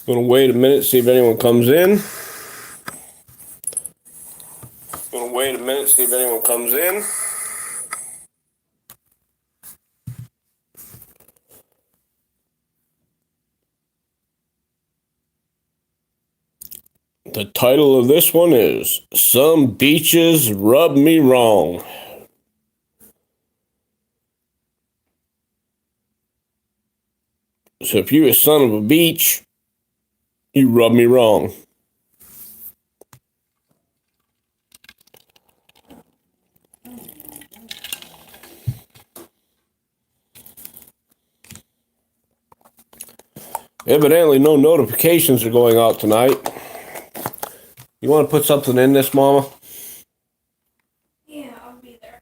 Gonna wait a minute, see if anyone comes in. Gonna wait a minute, see if anyone comes in. The title of this one is Some Beaches Rub Me Wrong. So if you're a son of a beach, you rub me wrong. Evidently, no notifications are going out tonight. You want to put something in this, Mama? Yeah, I'll be there.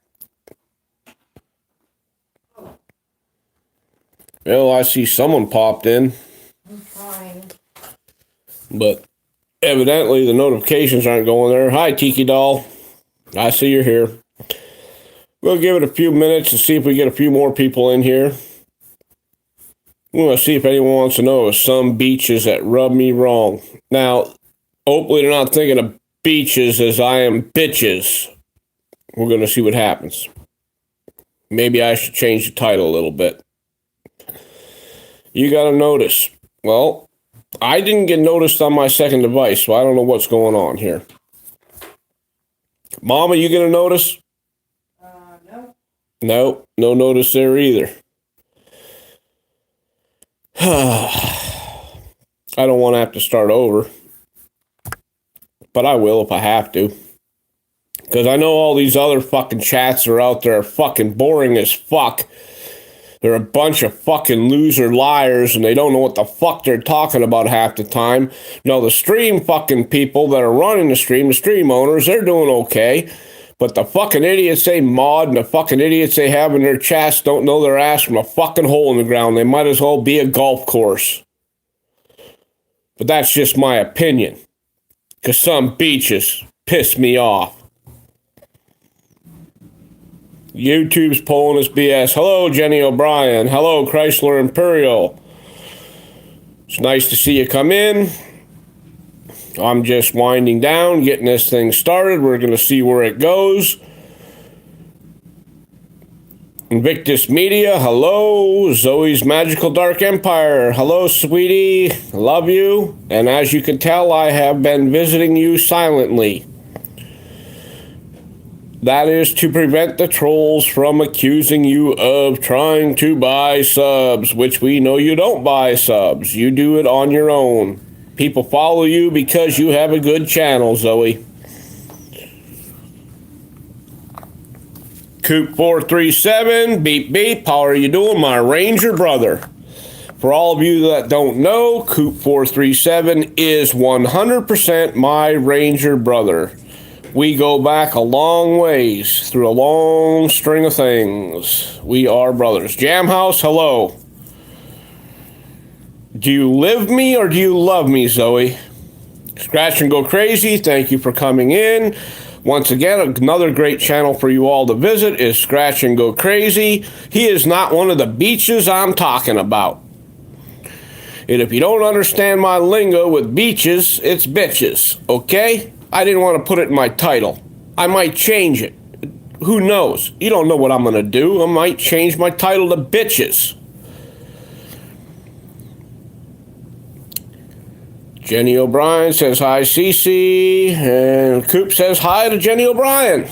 Well, I see someone popped in. I'm fine. But evidently, the notifications aren't going there. Hi, Tiki Doll. I see you're here. We'll give it a few minutes to see if we get a few more people in here. We want to see if anyone wants to know of some beaches that rub me wrong. Now, hopefully they're not thinking of beaches as I am bitches. We're going to see what happens. Maybe I should change the title a little bit. You got to notice. Well, I didn't get noticed on my second device, so I don't know what's going on here. Mama, you going to notice? No. No notice there either. I don't want to have to start over. But I will if I have to. Because I know all these other fucking chats are out there are fucking boring as fuck. They're a bunch of fucking loser liars and they don't know what the fuck they're talking about half the time. No, the stream fucking people that are running the stream owners, they're doing okay. But the fucking idiots they mod and the fucking idiots they have in their chats don't know their ass from a fucking hole in the ground. They might as well be a golf course. But that's just my opinion. Because some beaches piss me off. YouTube's pulling us BS. Hello, Jenny O'Brien. Hello, Chrysler Imperial. It's nice to see you come in. I'm just winding down, getting this thing started. We're going to see where it goes. Invictus Media, hello. Zoe's Magical Dark Empire, hello, sweetie. Love you. And as you can tell, I have been visiting you silently. That is to prevent the trolls from accusing you of trying to buy subs, which we know you don't buy subs. You do it on your own. People follow you because you have a good channel, Zoe. Coop437, beep beep, how are you doing, my Ranger brother? For all of you that don't know, Coop437 is 100% my Ranger brother. We go back a long ways through a long string of things. We are brothers. Jamhouse, hello. Do you live me or do you love me, Zoe? Scratch and Go Crazy, thank you for coming in. Once again, another great channel for you all to visit is Scratch and Go Crazy. He is not one of the beaches I'm talking about. And if you don't understand my lingo with beaches, it's bitches, okay? I didn't want to put it in my title. I might change it. Who knows? You don't know what I'm going to do. I might change my title to bitches. Jenny O'Brien says hi, Cece. And Coop says hi to Jenny O'Brien.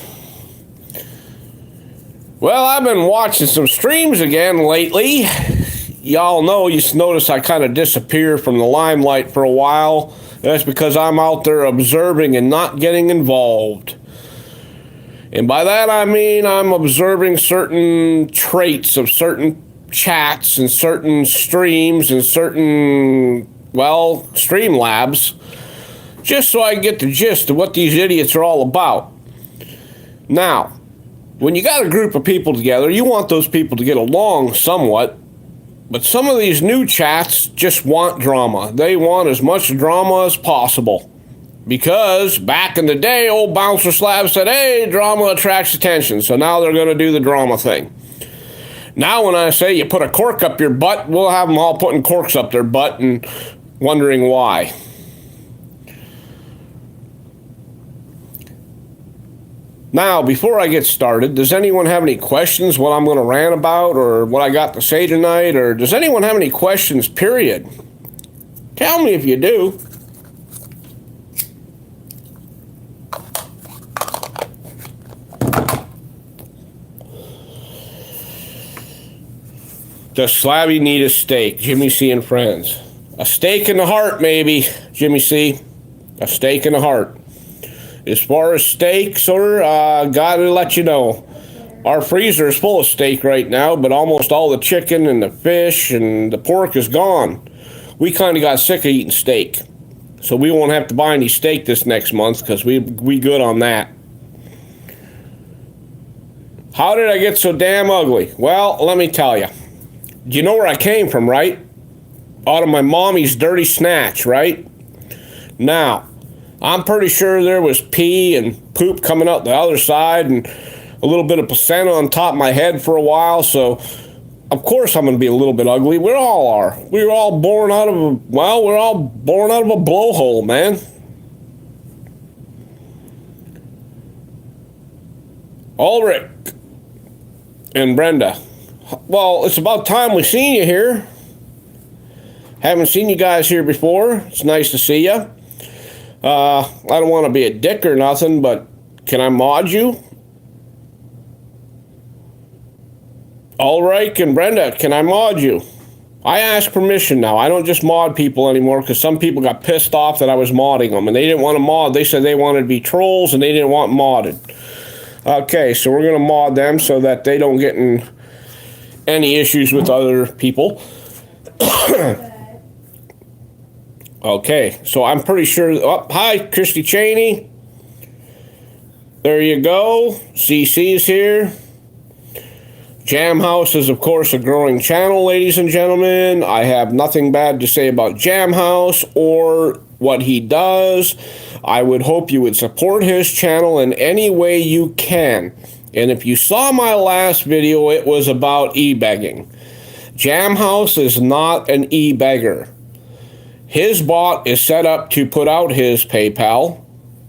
Well, I've been watching some streams again lately. Y'all know, you notice I kind of disappear from the limelight for a while. That's because I'm out there observing and not getting involved. And by that I mean I'm observing certain traits of certain chats and certain streams and certain, well, stream labs, just so I can get the gist of what these idiots are all about. Now, when you got a group of people together, you want those people to get along somewhat. But some of these new chats just want drama. They want as much drama as possible. Because back in the day, old Bouncer Slab said, hey, drama attracts attention. So now they're going to do the drama thing. Now when I say you put a cork up your butt, we'll have them all putting corks up their butt and wondering why. Now, before I get started, does anyone have any questions what I'm going to rant about or what I got to say tonight? Or does anyone have any questions, period? Tell me if you do. Does Slabby need a steak? Jimmy C and friends. A steak in the heart, maybe, Jimmy C. A steak in the heart. As far as steak, sir, gotta let you know. Our freezer is full of steak right now, but almost all the chicken and the fish and the pork is gone. We kind of got sick of eating steak. So we won't have to buy any steak this next month because we good on that. How did I get so damn ugly? Well, let me tell you. You know where I came from, right? Out of my mommy's dirty snatch, right? Now, I'm pretty sure there was pee and poop coming out the other side and a little bit of placenta on top of my head for a while, so of course I'm going to be a little bit ugly. We all are. We're all born out of a blowhole, man. Ulrich and Brenda. Well, it's about time we seen you here. Haven't seen you guys here before. It's nice to see you. I don't want to be a dick or nothing, but can I mod you? Ulrich and Brenda, can I mod you? I ask permission now. I don't just mod people anymore because some people got pissed off that I was modding them and they didn't want to mod. They said they wanted to be trolls and they didn't want modded. Okay, so we're going to mod them so that they don't get in any issues with other people. Okay, so I'm pretty sure. Oh, hi, Christy Cheney. There you go. CC's here. Jam House is, of course, a growing channel, ladies and gentlemen. I have nothing bad to say about Jam House or what he does. I would hope you would support his channel in any way you can. And if you saw my last video, it was about e-begging. Jam House is not an e-beggar. His bot is set up to put out his PayPal,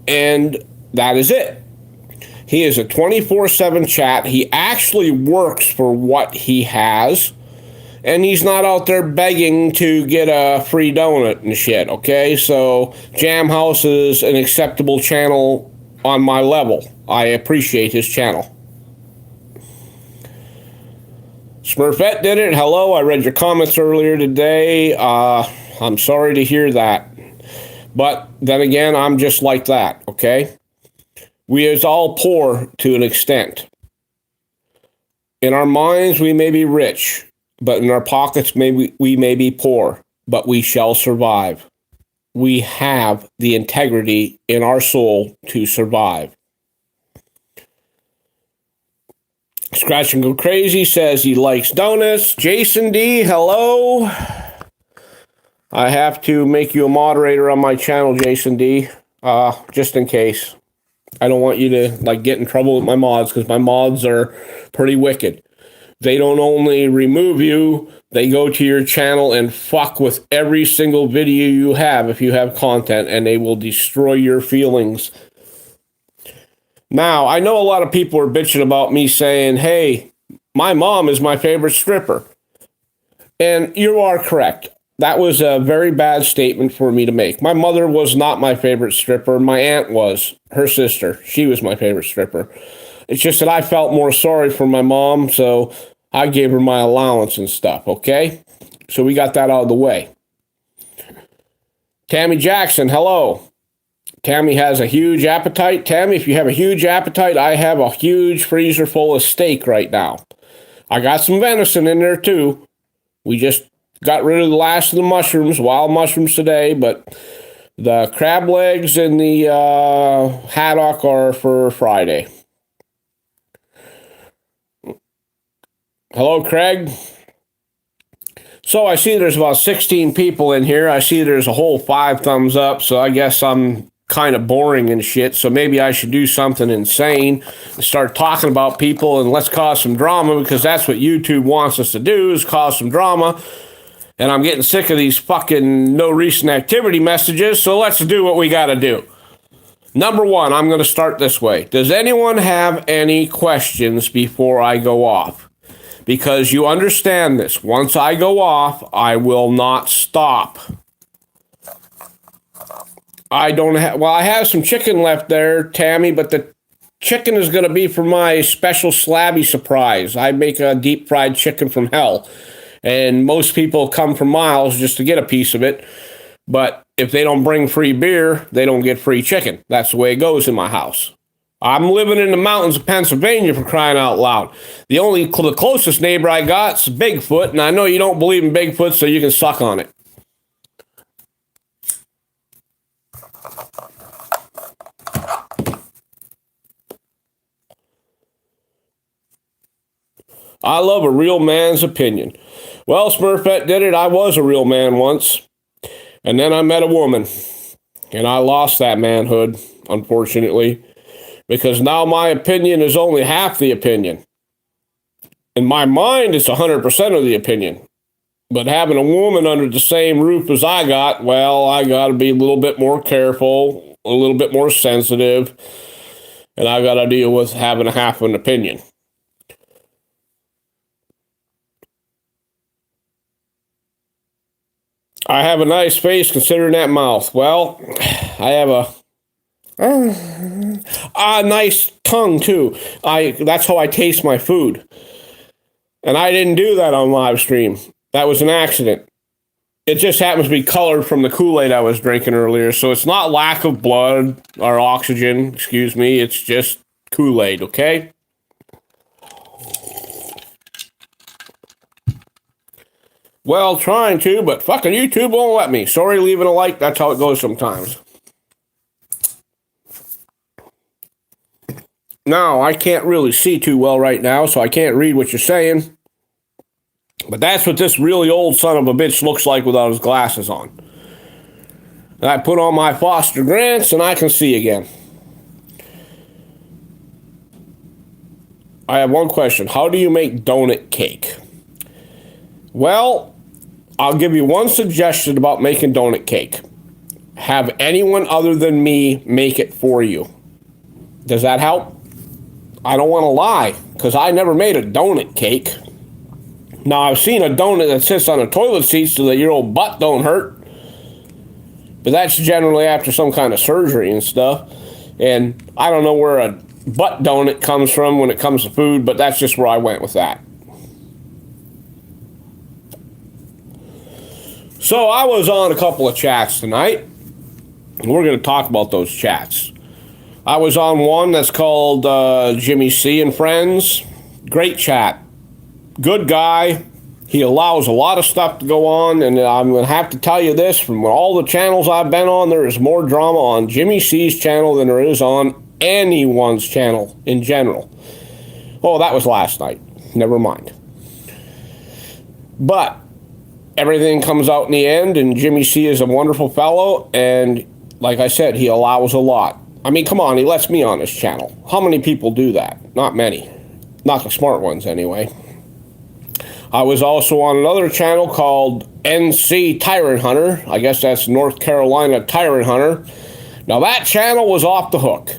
and that is it. He is a 24/7 chat. He actually works for what he has, and he's not out there begging to get a free donut and shit, okay? So Jam House is an acceptable channel on my level. I appreciate his channel. Smurfette did it. Hello, I read your comments earlier today. I'm sorry to hear that. But then again, I'm just like that, okay? We is all poor to an extent. In our minds, we may be rich, but in our pockets, we may be poor, but we shall survive. We have the integrity in our soul to survive. Scratch and Go Crazy says he likes donuts. Jason D, hello. I have to make you a moderator on my channel, Jason D, just in case. I don't want you to get in trouble with my mods because my mods are pretty wicked. They don't only remove you, they go to your channel and fuck with every single video you have if you have content, and they will destroy your feelings. Now, I know a lot of people are bitching about me saying, hey, my mom is my favorite stripper. And you are correct. That was a very bad statement for me to make. My mother was not my favorite stripper. My aunt was. Her sister. She was my favorite stripper. It's just that I felt more sorry for my mom, so I gave her my allowance and stuff, okay? So we got that out of the way. Tammy Jackson, hello. Tammy has a huge appetite. Tammy, if you have a huge appetite, I have a huge freezer full of steak right now. I got some venison in there too. We just got rid of the last of the mushrooms, wild mushrooms today, but the crab legs and the haddock are for Friday. Hello, Craig. So I see there's about 16 people in here. I see there's a whole 5 thumbs up, so I guess I'm kind of boring and shit, so maybe I should do something insane and start talking about people and let's cause some drama, because that's what YouTube wants us to do, is cause some drama. And I'm getting sick of these fucking no recent activity messages, so let's do what we gotta do. Number one, I'm gonna start this way. Does anyone have any questions before I go off? Because you understand this. Once I go off, I will not stop. I have some chicken left there, Tammy, but the chicken is going to be for my special slabby surprise. I make a deep fried chicken from hell. And most people come for miles just to get a piece of it. But if they don't bring free beer, they don't get free chicken. That's the way it goes in my house. I'm living in the mountains of Pennsylvania, for crying out loud. The closest neighbor I got is Bigfoot, and I know you don't believe in Bigfoot, so you can suck on it. I love a real man's opinion. Well, Smurfette did it. I was a real man once, and then I met a woman, and I lost that manhood, unfortunately. Because now my opinion is only half the opinion. In my mind, it's 100% of the opinion. But having a woman under the same roof as I got, well, I got to be a little bit more careful, a little bit more sensitive, and I got to deal with having a half an opinion. I have a nice face considering that mouth. Well, I have a nice tongue too. That's how I taste my food. And I didn't do that on live stream. That was an accident. It just happens to be colored from the Kool-Aid I was drinking earlier. So it's not lack of blood or oxygen, excuse me. It's just Kool-Aid, okay? Well, trying to, but fucking YouTube won't let me. Sorry, leaving a like. That's how it goes sometimes. Now, I can't really see too well right now, so I can't read what you're saying. But that's what this really old son of a bitch looks like without his glasses on. And I put on my Foster Grants, and I can see again. I have one question. How do you make donut cake? Well, I'll give you one suggestion about making donut cake. Have anyone other than me make it for you. Does that help? I don't want to lie, because I never made a donut cake. Now, I've seen a donut that sits on a toilet seat so that your old butt don't hurt. But that's generally after some kind of surgery and stuff. And I don't know where a butt donut comes from when it comes to food, but that's just where I went with that. So I was on a couple of chats tonight, and we're going to talk about those chats. I was on one that's called Jimmy C and Friends. Great chat. Good guy. He allows a lot of stuff to go on, and I'm going to have to tell you this, from all the channels I've been on, there is more drama on Jimmy C's channel than there is on anyone's channel in general. Oh, that was last night. Never mind. But everything comes out in the end, and Jimmy C is a wonderful fellow, and like I said, he allows a lot. I mean, come on, he lets me on his channel. How many people do that? Not many. Not the smart ones, anyway. I was also on another channel called NC Tyrant Hunter. I guess that's North Carolina Tyrant Hunter. Now, that channel was off the hook.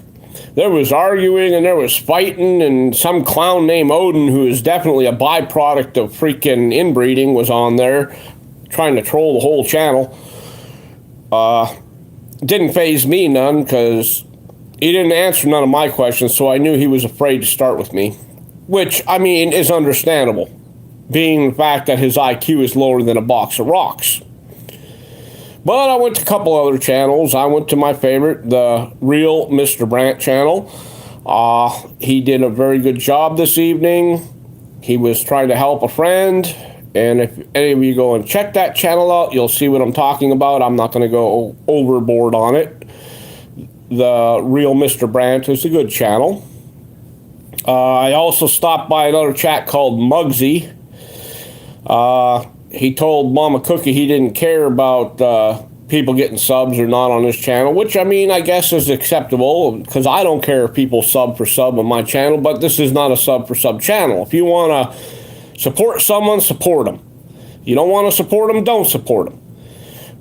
There was arguing and there was fighting, and some clown named Odin, who is definitely a byproduct of freaking inbreeding, was on there trying to troll the whole channel. Didn't faze me none, because he didn't answer none of my questions, so I knew he was afraid to start with me. Which, I mean, is understandable, being the fact that his IQ is lower than a box of rocks. But I went to a couple other channels. I went to my favorite, the Real Mr. Brandt channel. He did a very good job this evening. He was trying to help a friend. And if any of you go and check that channel out, you'll see what I'm talking about. I'm not going to go overboard on it. The Real Mr. Brandt is a good channel. I also stopped by another chat called Muggsy. He told Mama Cookie he didn't care about people getting subs or not on his channel, which, I mean, I guess is acceptable, because I don't care if people sub for sub on my channel, but this is not a sub for sub channel. If you want to support someone, support them. You don't want to support them, don't support them.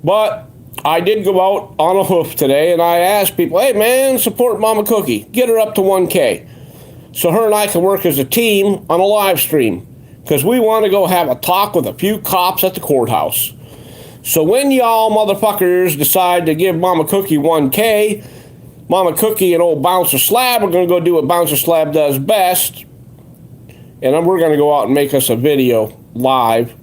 But I did go out on a hoof today, and I asked people, hey, man, support Mama Cookie. Get her up to 1K. So her and I can work as a team on a live stream. Because we want to go have a talk with a few cops at the courthouse. So when y'all motherfuckers decide to give Mama Cookie 1K, Mama Cookie and old Bouncer Slab are going to go do what Bouncer Slab does best. And then we're going to go out and make us a video live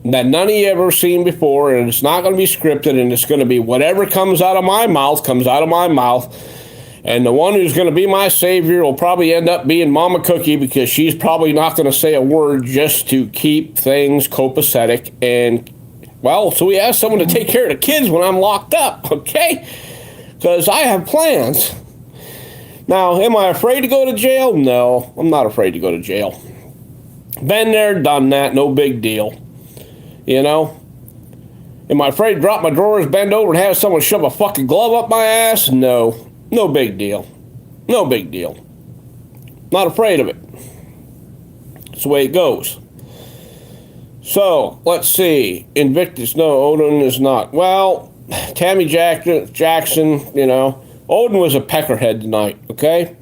that none of you ever seen before, and it's not going to be scripted, and it's going to be whatever comes out of my mouth, comes out of my mouth. And the one who's going to be my savior will probably end up being Mama Cookie, because she's probably not going to say a word just to keep things copacetic. And, well, so we asked someone to take care of the kids when I'm locked up, okay? Because I have plans. Now, am I afraid to go to jail? No, I'm not afraid to go to jail. Been there, done that, no big deal. You know? Am I afraid to drop my drawers, bend over, and have someone shove a fucking glove up my ass? No. No big deal. No big deal. Not afraid of it. That's the way it goes. So, let's see. Invictus, no, Odin is not. Well, Tammy Jackson, you know. Odin was a peckerhead tonight, okay?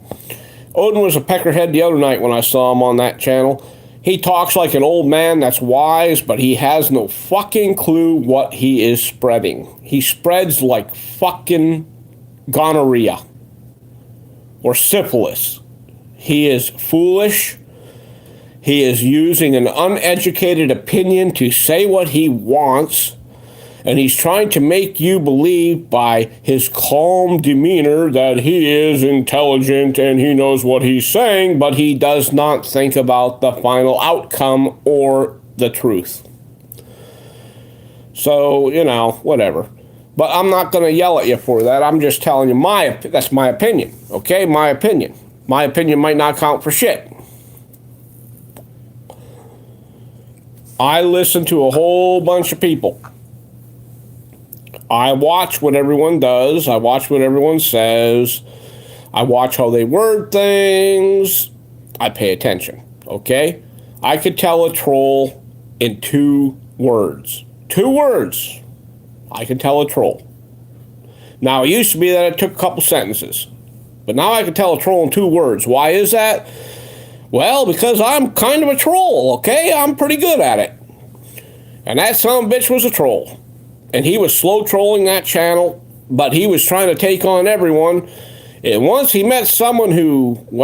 Odin was a peckerhead the other night when I saw him on that channel. He talks like an old man that's wise, but he has no fucking clue what he is spreading. He spreads like fucking gonorrhea or syphilis. He is foolish. He is using an uneducated opinion to say what he wants, and he's trying to make you believe by his calm demeanor that he is intelligent and he knows what he's saying, but he does not think about the final outcome or the truth. So, you know, whatever. But I'm not going to yell at you for that. I'm just telling you that's my opinion, okay? My opinion. My opinion might not count for shit. I listen to a whole bunch of people. I watch what everyone does. I watch what everyone says. I watch how they word things. I pay attention, okay? I could tell a troll in 2 words. 2 words. I can tell a troll. Now, it used to be that it took a couple sentences. But now I can tell a troll in 2 words. Why is that? Well, because I'm kind of a troll, okay? I'm pretty good at it. And that son of a bitch was a troll. And he was slow trolling that channel, but he was trying to take on everyone. And once he met someone that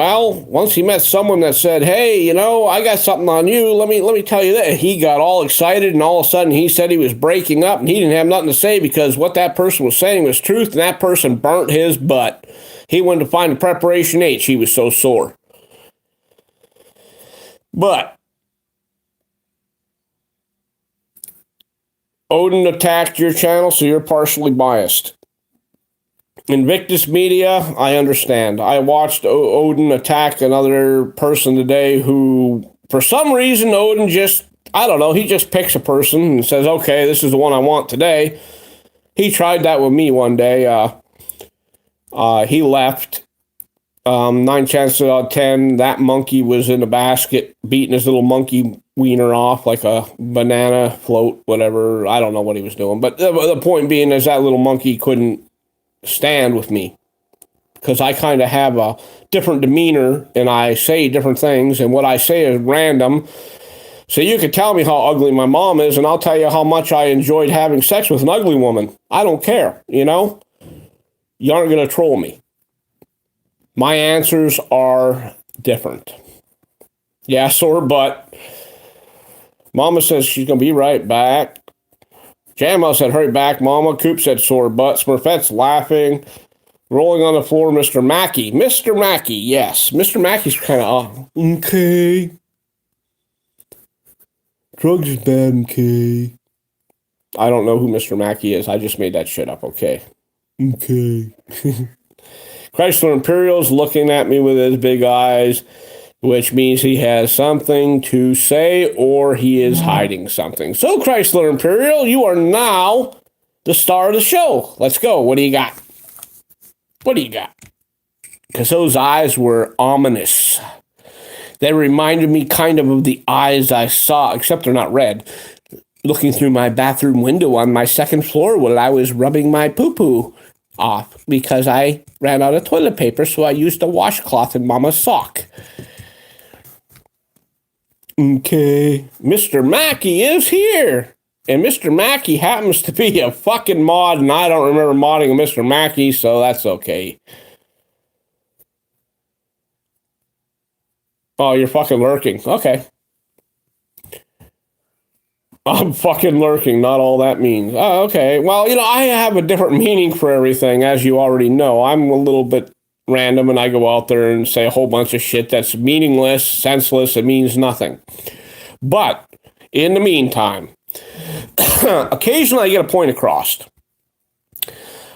said, hey, you know, I got something on you, let me tell you that, he got all excited, and all of a sudden he said he was breaking up, and he didn't have nothing to say because what that person was saying was truth, and that person burnt his butt. He went to find a preparation H. He was so sore. But Odin attacked your channel, so you're partially biased. Invictus Media, I understand. I watched Odin attack another person today who, for some reason, Odin just, I don't know, he just picks a person and says, okay, this is the one I want today. He tried that with me one day. He left. 9 chances out of 10, that monkey was in a basket beating his little monkey wiener off like a banana float, whatever. I don't know what he was doing. But the point being is that little monkey couldn't stand with me because I kind of have a different demeanor and I say different things, and what I say is random. So you could tell me how ugly my mom is, and I'll tell you how much I enjoyed having sex with an ugly woman. I don't care, you know? You aren't going to troll me. My answers are different. Yeah, sore butt. Mama says she's going to be right back. Jamma said, hurry back, Mama. Coop said, sore butt. Smurfette's laughing. Rolling on the floor, Mr. Mackey. Mr. Mackey, yes. Mr. Mackey's kind of, okay. Drugs is bad, okay. I don't know who Mr. Mackey is. I just made that shit up, okay. Okay. Chrysler Imperial's looking at me with his big eyes, which means he has something to say or he is hiding something. So, Chrysler Imperial, you are now the star of the show. Let's go. What do you got? What do you got? Because those eyes were ominous. They reminded me kind of the eyes I saw, except they're not red. looking through my bathroom window on my second floor while I was rubbing my poo-poo off because I ran out of toilet paper, so I used a washcloth in Mama's sock. Okay, Mr. Mackey is here. And Mr. Mackey happens to be a fucking mod, and I don't remember modding a Mr. Mackey, so that's okay. Oh, you're fucking lurking. Okay. I'm fucking lurking, not all that means. Oh, okay. Well, I have a different meaning for everything, as you already know. I'm a little bit random, and I go out there and say a whole bunch of shit that's meaningless, senseless, it means nothing. But, in the meantime, occasionally I get a point across.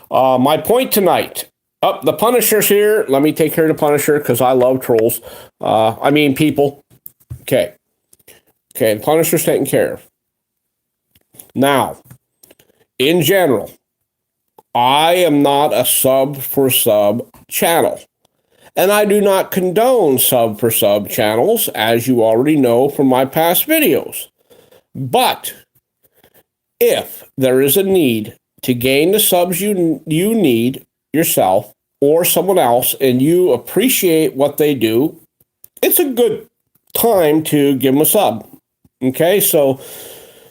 My point tonight. The Punisher's here. Let me take care of the Punisher, because I love trolls. People. Okay, the Punisher's taken care of. Now, in general, I am not a sub-for-sub channel. And I do not condone sub-for-sub channels, as you already know from my past videos. But if there is a need to gain the subs you need yourself or someone else, and you appreciate what they do, it's a good time to give them a sub. Okay, so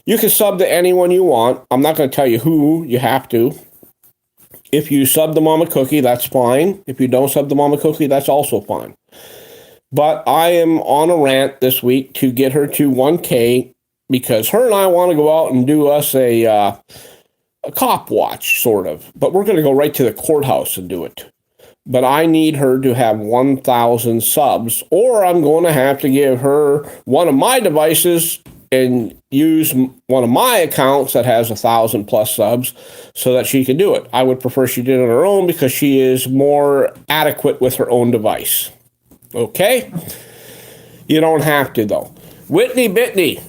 you can sub to anyone you want. I'm not going to tell you who you have to. If you sub to Mama Cookie, that's fine. If you don't sub to Mama Cookie, that's also fine. But I am on a rant this week to get her to 1K, because her and I want to go out and do us a cop watch, sort of. But we're going to go right to the courthouse and do it. But I need her to have 1,000 subs, or I'm going to have to give her one of my devices and use one of my accounts that has 1,000 plus subs so that she can do it. I would prefer she did it on her own, because she is more adequate with her own device. Okay? You don't have to, though. Whitney Bitney,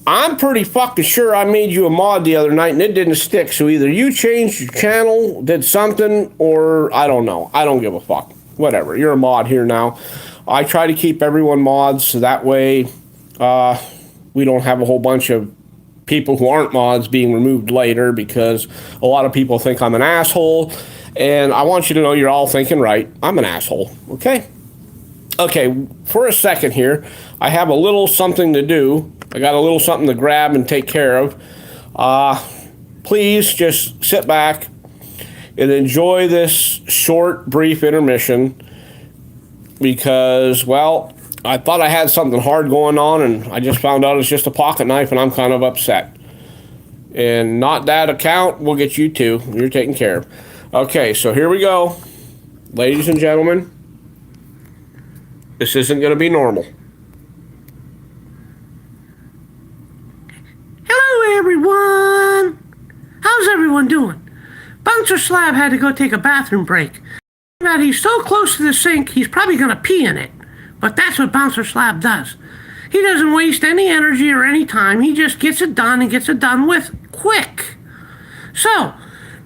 I'm pretty fucking sure I made you a mod the other night and it didn't stick. So either you changed your channel, did something, or I don't know. I don't give a fuck. Whatever. You're a mod here now. I try to keep everyone mods so that way we don't have a whole bunch of people who aren't mods being removed later, because a lot of people think I'm an asshole. And I want you to know you're all thinking right. I'm an asshole. Okay? Okay, for a second here, I have a little something to do. I got a little something to grab and take care of. Please just sit back and enjoy this short, brief intermission, because, well, I thought I had something hard going on, and I just found out it's just a pocket knife, and I'm kind of upset. And not that account, we'll get you too. You're taken care of. Okay, so here we go. Ladies and gentlemen, this isn't going to be normal. Hello, everyone. How's everyone doing? Bouncer Slab had to go take a bathroom break. That he's so close to the sink, he's probably going to pee in it. But that's what Bouncer Slab does. He doesn't waste any energy or any time. He just gets it done and gets it done with quick. So,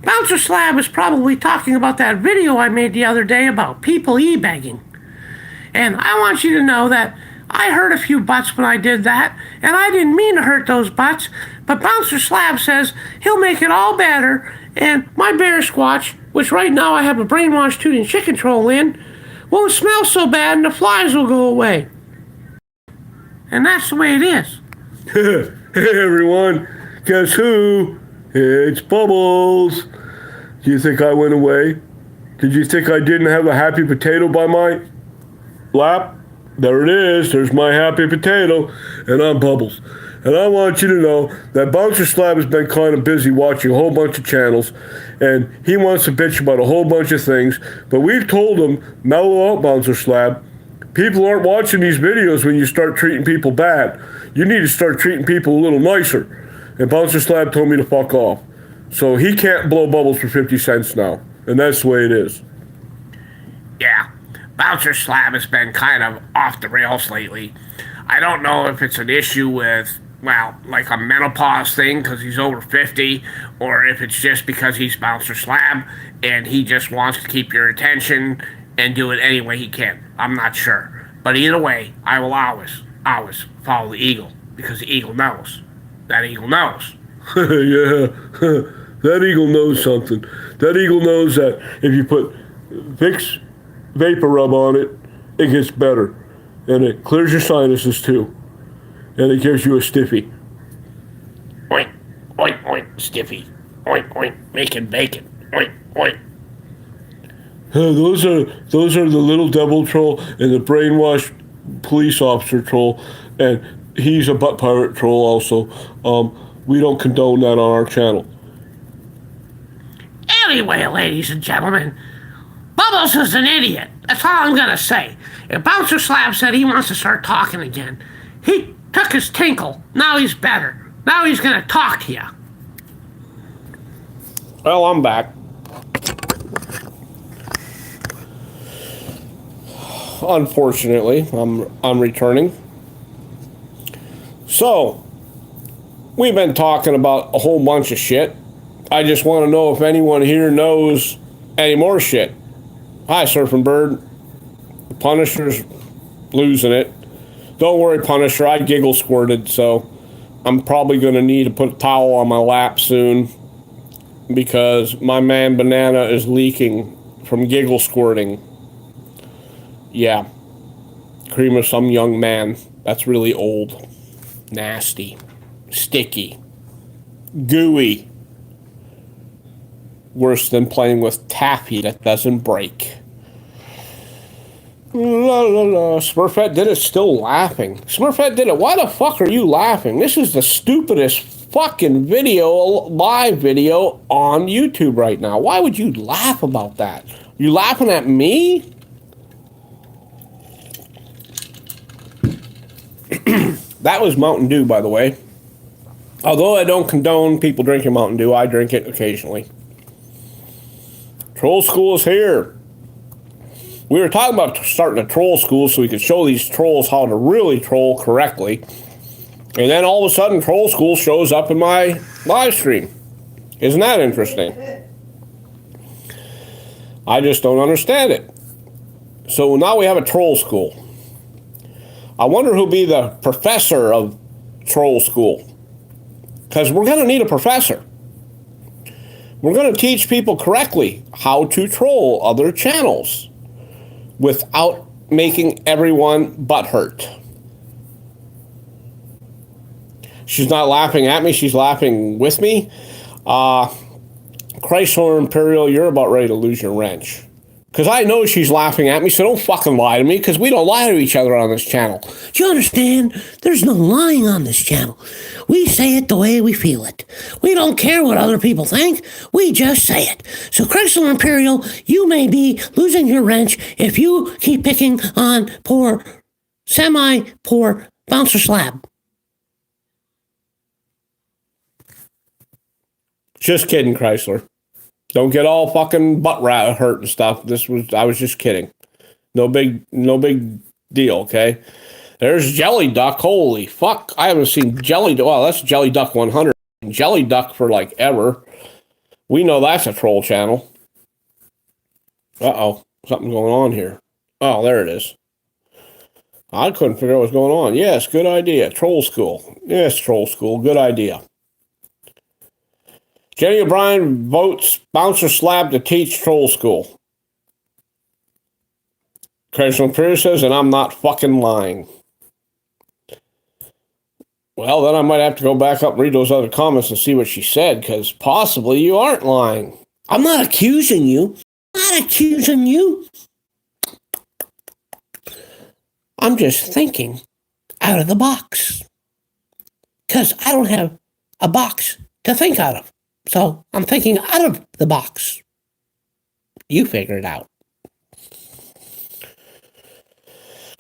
Bouncer Slab is probably talking about that video I made the other day about people e-begging. And I want you to know that I hurt a few butts when I did that, and I didn't mean to hurt those butts, but Bouncer Slab says he'll make it all better, and my bear squatch, which right now I have a brainwashed tooting shit control in, won't smell so bad and the flies will go away. And that's the way it is. Hey everyone, guess who? It's Bubbles. Do you think I went away? Did you think I didn't have a happy potato by my lap? There it is. There's my happy potato, and I'm Bubbles. And I want you to know that Bouncer Slab has been kind of busy watching a whole bunch of channels, and he wants to bitch about a whole bunch of things, but we've told him, mellow out, Bouncer Slab. People aren't watching these videos when you start treating people bad. You need to start treating people a little nicer. And Bouncer Slab told me to fuck off. So he can't blow bubbles for 50 cents now, and that's the way it is. Yeah, Bouncer Slab has been kind of off the rails lately. I don't know if it's an issue with, well, like a menopause thing because he's over 50, or if it's just because he's Bouncer Slab and he just wants to keep your attention and do it any way he can. I'm not sure. But either way, I will always follow the eagle, because the eagle knows. That eagle knows. Yeah, that eagle knows something. That eagle knows that if you put Vicks Vapor Rub on it, it gets better. And it clears your sinuses too. And it gives you a stiffy. Oink, oink, oink, Stiffy. Oink, oink, making bacon. Oink, oink. Those are the little devil troll and the brainwashed police officer troll, and he's a butt pirate troll also. We don't condone that on our channel. Anyway, ladies and gentlemen, Bubbles is an idiot. That's all I'm gonna say. If Bouncer Slab said he wants to start talking again, he took his tinkle. Now he's better. Now he's gonna talk to you. Well, I'm back. Unfortunately, I'm returning. So, we've been talking about a whole bunch of shit. I just want to know if anyone here knows any more shit. Hi, Surfing Bird. The Punisher's losing it. Don't worry, Punisher. I giggle squirted, so I'm probably going to need to put a towel on my lap soon because my man Banana is leaking from giggle squirting. Yeah. Cream of some young man. That's really old. Nasty. Sticky. Gooey. Worse than playing with taffy that doesn't break. La la la. Smurfette did it, still laughing. Smurfette did it. Why the fuck are you laughing? This is the stupidest fucking live video on YouTube right now. Why would you laugh about that? You laughing at me? That was Mountain Dew, by the way. Although I don't condone people drinking Mountain Dew, I drink it occasionally. Troll school is here. We were talking about starting a troll school so we could show these trolls how to really troll correctly. And then all of a sudden, troll school shows up in my live stream. Isn't that interesting? I just don't understand it. So now we have a troll school. I wonder who'll be the professor of troll school. Because we're going to need a professor. We're going to teach people correctly how to troll other channels without making everyone butthurt. She's not laughing at me, she's laughing with me. Chrysler Imperial, you're about ready to lose your wrench. Because I know she's laughing at me, so don't fucking lie to me, because we don't lie to each other on this channel. Do you understand? There's no lying on this channel. We say it the way we feel it. We don't care what other people think. We just say it. So, Chrysler Imperial, you may be losing your wrench if you keep picking on poor, semi-poor Bouncer Slab. Just kidding, Chrysler. Don't get all fucking butt hurt and stuff. I was just kidding. No big deal, okay? There's Jelly Duck. Holy fuck. I haven't seen Jelly Duck. Well, that's Jelly Duck 100. Jelly Duck for like ever. We know that's a troll channel. Uh-oh. Something going on here. Oh, there it is. I couldn't figure out what's going on. Yes, good idea. Troll school. Yes, troll school. Good idea. Jenny O'Brien votes Bouncer Slab to teach troll school. Chrysler Imperial says, and I'm not fucking lying. Well, then I might have to go back up and read those other comments and see what she said, because possibly you aren't lying. I'm not accusing you. I'm not accusing you. I'm just thinking out of the box. Because I don't have a box to think out of. So I'm thinking out of the box. You figure it out.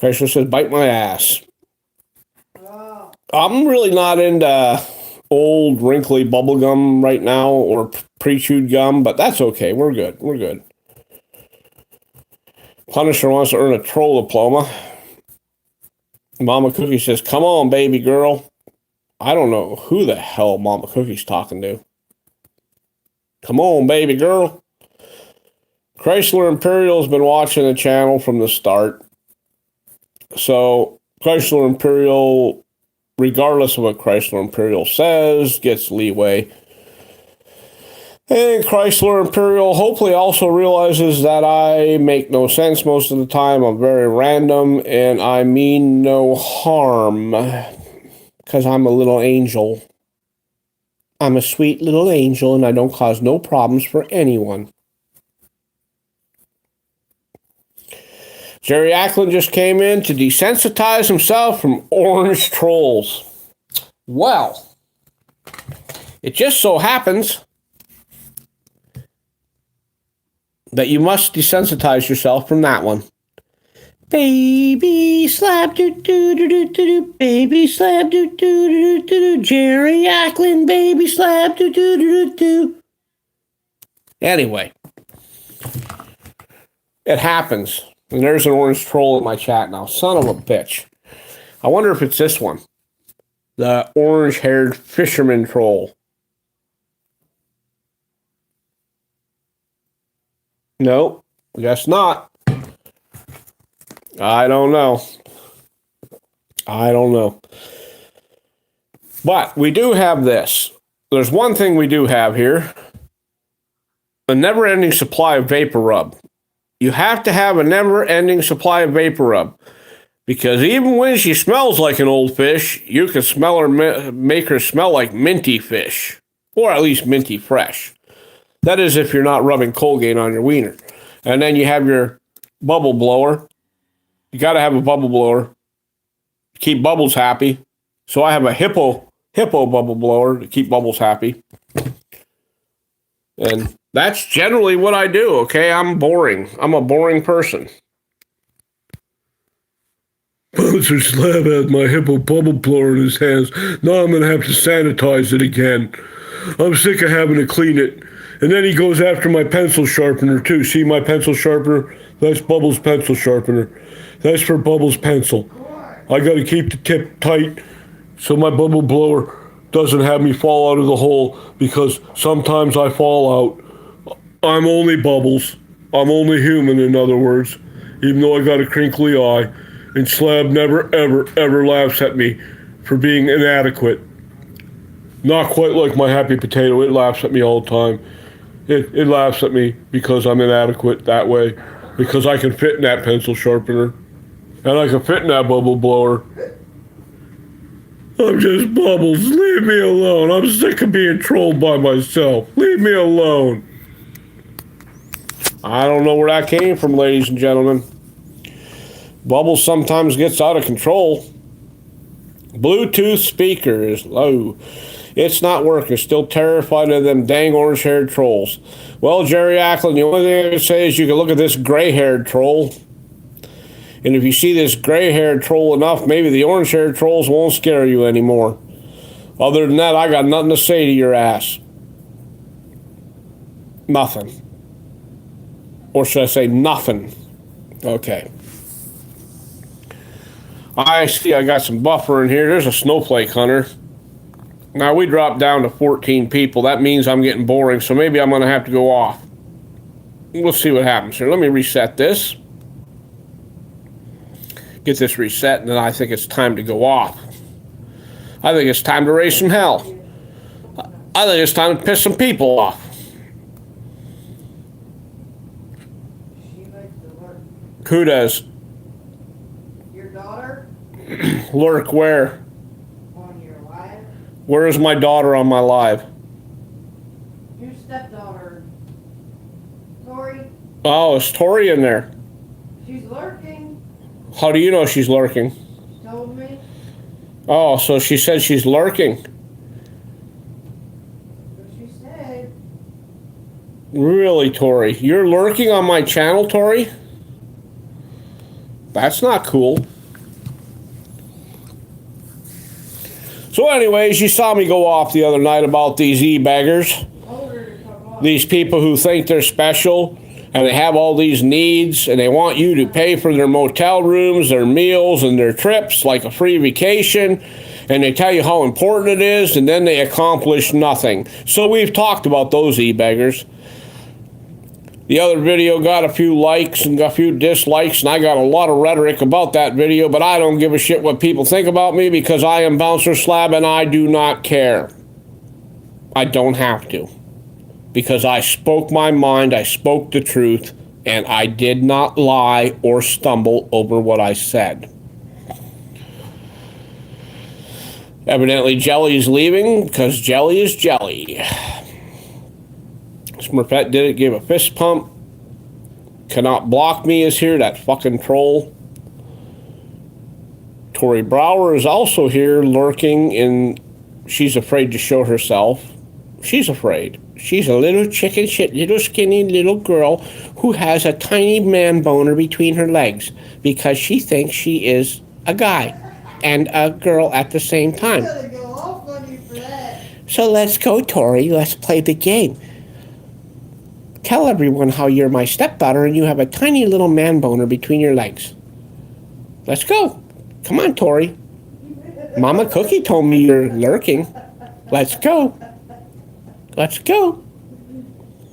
Chrysler says, bite my ass. I'm really not into old wrinkly bubble gum right now or pre-chewed gum, but that's okay. We're good. We're good. Punisher wants to earn a troll diploma. Mama Cookie says, come on, baby girl. I don't know who the hell Mama Cookie's talking to. Come on, baby girl. Chrysler Imperial's been watching the channel from the start. So, Chrysler Imperial regardless of what Chrysler Imperial says, gets leeway. And Chrysler Imperial hopefully also realizes that I make no sense most of the time. I'm very random and I mean no harm. Because I'm a little angel. I'm a sweet little angel and I don't cause no problems for anyone. Jerry Ackland just came in to desensitize himself from orange trolls. Well, it just so happens that you must desensitize yourself from that one. Baby slap do do do do do, baby slap do do do do do, Jerry Ackland, baby slap do do do do do. Anyway, it happens. And there's an orange troll in my chat now. Son of a bitch. I wonder if it's this one. The orange-haired fisherman troll. No, guess not. I don't know. But we do have this. There's one thing we do have here. A never-ending supply of vapor rub. You have to have a never-ending supply of vapor rub. Because even when she smells like an old fish, you can smell her, make her smell like minty fish. Or at least minty fresh. That is if you're not rubbing Colgate on your wiener. And then you have your bubble blower. You got to have a bubble blower to keep Bubbles happy. So I have a hippo bubble blower to keep Bubbles happy. And that's generally what I do, okay? I'm boring. I'm a boring person. Bouncer Slab has my hippo bubble blower in his hands. Now I'm going to have to sanitize it again. I'm sick of having to clean it. And then he goes after my pencil sharpener, too. See my pencil sharpener? That's Bubbles' pencil sharpener. That's for Bubbles' pencil. I got to keep the tip tight so my bubble blower doesn't have me fall out of the hole, because sometimes I fall out. I'm only Bubbles. I'm only human, in other words, even though I got a crinkly eye. And Slab never, ever, ever laughs at me for being inadequate. Not quite like my Happy Potato. It laughs at me all the time. It laughs at me because I'm inadequate that way. Because I can fit in that pencil sharpener. And I can fit in that bubble blower. I'm just Bubbles. Leave me alone. I'm sick of being trolled by myself. Leave me alone. I don't know where that came from, ladies and gentlemen. Bubbles sometimes gets out of control. Bluetooth speaker is low. It's not working. Still terrified of them dang orange-haired trolls. Well, Jerry Ackland, the only thing I can say is you can look at this gray-haired troll. And if you see this gray-haired troll enough, maybe the orange-haired trolls won't scare you anymore. Other than that, I got nothing to say to your ass. Nothing. Or should I say nothing? Okay. I see I got some buffer in here. There's a snowflake hunter. Now we dropped down to 14 people. That means I'm getting boring, so maybe I'm going to have to go off. We'll see what happens here. Let me reset this. Get this reset, and then I think it's time to go off. I think it's time to raise some hell. I think it's time to piss some people off. Who does? Your daughter Lurk where? on your live? Where is my daughter on my live? Your stepdaughter, Tori, Oh, is Tori in there? she's lurking. How do you know she's lurking? She told me. Oh, so she said she's lurking. What she said. Really, Tori? You're lurking on my channel, Tori? That's not cool. So anyways, you saw me go off the other night about these e-beggars. Told her to come on. These people who think they're special and they have all these needs and they want you to pay for their motel rooms, their meals, and their trips like a free vacation. And they tell you how important it is, and then they accomplish nothing. So we've talked about those e-beggars. The other video got a few likes and got a few dislikes, and I got a lot of rhetoric about that video, but I don't give a shit what people think about me because I am Bouncer Slab and I do not care. I don't have to. Because I spoke my mind, I spoke the truth, and I did not lie or stumble over what I said. Evidently, Jelly's leaving because Jelly is Jelly. Smurfette did it, gave a fist pump. Cannot block me is here, that fucking troll. Tori Brower is also here, lurking, and she's afraid to show herself. She's afraid. She's a little chicken shit, little skinny little girl who has a tiny man boner between her legs because she thinks she is a guy and a girl at the same time. I'm gonna go off on you for that. So let's go, Tori. Let's play the game. Tell everyone how you're my stepdaughter and you have a tiny little man boner between your legs. Let's go. Come on, Tori. Mama Cookie told me you're lurking. Let's go. Let's go.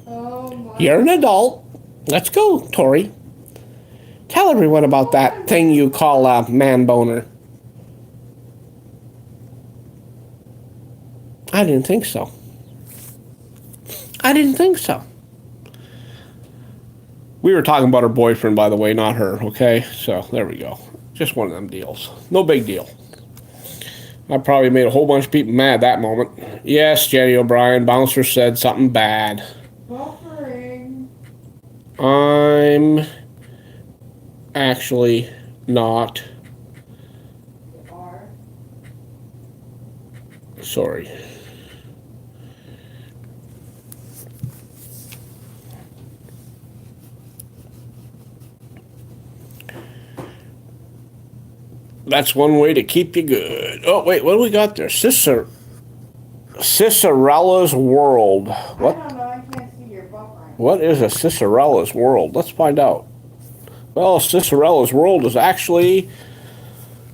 Oh my. You're an adult. Let's go, Tori. Tell everyone about that thing you call a man boner. I didn't think so. I didn't think so. We were talking about her boyfriend, by the way, not her, okay? So, there we go. Just one of them deals. No big deal. I probably made a whole bunch of people mad that moment. Yes, Jenny O'Brien, Bouncer said something bad. Buffering. I'm actually not You are. sorry. That's one way to keep you good. Oh, wait, what do we got there? Cicerella's World. What? I don't know, I can't see your buffering. What is a Cicerella's World? Let's find out. Well, Cicerella's World is actually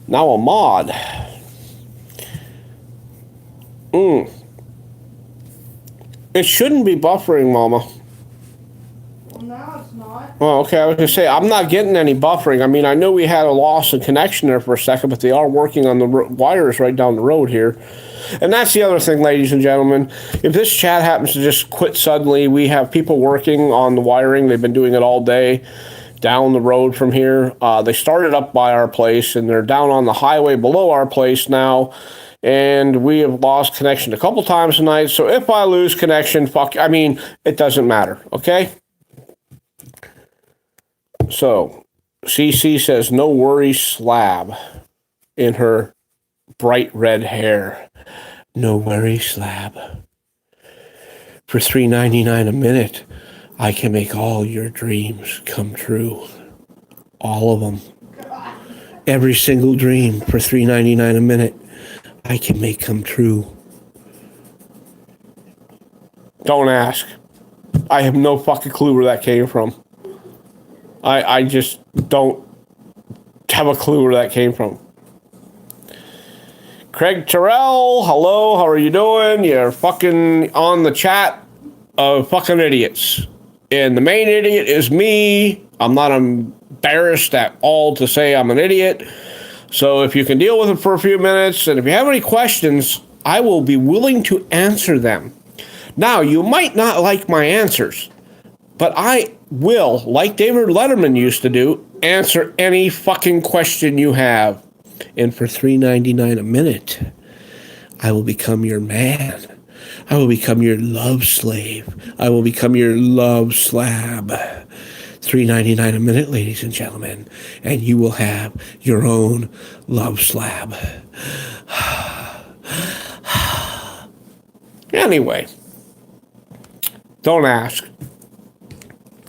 now a mod. It shouldn't be buffering, Mama. Well, now it's not. Well, okay, I was going to say, I'm not getting any buffering. I mean, I know we had a loss of connection there for a second, but they are working on the wires right down the road here. And that's the other thing, ladies and gentlemen. If this chat happens to just quit suddenly, we have people working on the wiring. They've been doing it all day down the road from here. They started up by our place, and they're down on the highway below our place now. And we have lost connection a couple times tonight. So if I lose connection, it doesn't matter, okay? So, CC says, no worries, Slab, in her bright red hair. No worries, Slab. For $3.99 a minute, I can make all your dreams come true. All of them. Every single dream for $3.99 a minute, I can make come true. Don't ask. I have no fucking clue where that came from. I just don't have a clue where that came from. Craig Terrell, hello, how are you doing? You're fucking on the chat of fucking idiots. And the main idiot is me. I'm not embarrassed at all to say I'm an idiot. So if you can deal with it for a few minutes, and if you have any questions, I will be willing to answer them. Now, you might not like my answers, but I will, like David Letterman used to do, answer any fucking question you have. And for $3.99 a minute, I will become your man. I will become your love slave. I will become your love slab. $3.99 a minute, ladies and gentlemen, and you will have your own love slab. Anyway, don't ask.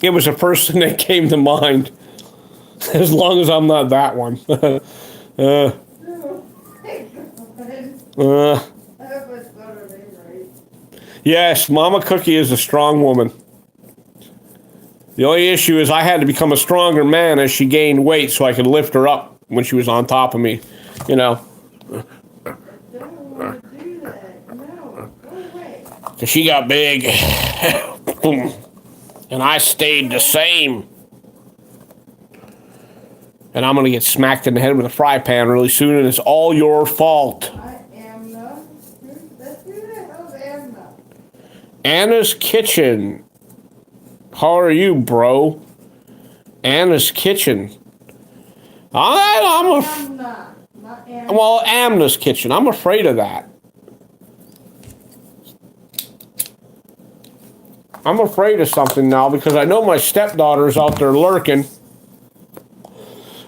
It was a person that came to mind. As long as I'm not that one. I hope I spelled her name right. Yes, Mama Cookie is a strong woman. The only issue is I had to become a stronger man as she gained weight so I could lift her up when she was on top of me. You know. Don't want to do that. No, go away. 'Cause she got big. Boom. And I stayed the same. And I'm gonna get smacked in the head with a fry pan really soon, and it's all your fault. I am not. Let's do that. How's Anna? Anna's Kitchen. How are you, bro? Anna's Kitchen. I'm not Anna. Well, Anna's Kitchen. I'm afraid of that. I'm afraid of something now because I know my stepdaughter's out there lurking.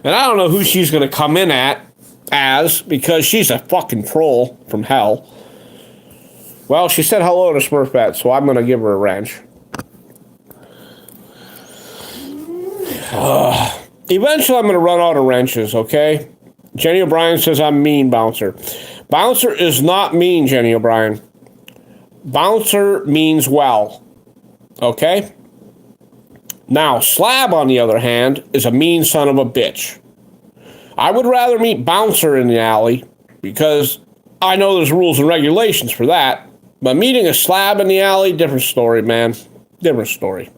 And I don't know who she's going to come in as because she's a fucking troll from hell. Well, she said hello to Smurfette, so I'm going to give her a wrench. Eventually, I'm going to run out of wrenches, okay? Jenny O'Brien says I'm mean, Bouncer. Bouncer is not mean, Jenny O'Brien. Bouncer means well, okay? Now, Slab, on the other hand, is a mean son of a bitch. I would rather meet Bouncer in the alley because I know there's rules and regulations for that. But meeting a Slab in the alley, different story, man. Different story.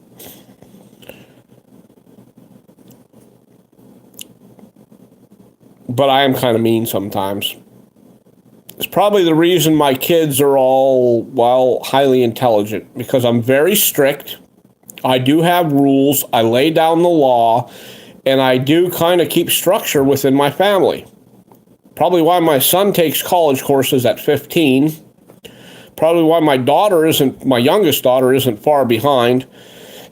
But I am kind of mean sometimes. It's probably the reason my kids are all, well, highly intelligent. Because I'm very strict. I do have rules. I lay down the law. And I do kind of keep structure within my family. Probably why my son takes college courses at 15. Probably why my youngest daughter isn't far behind.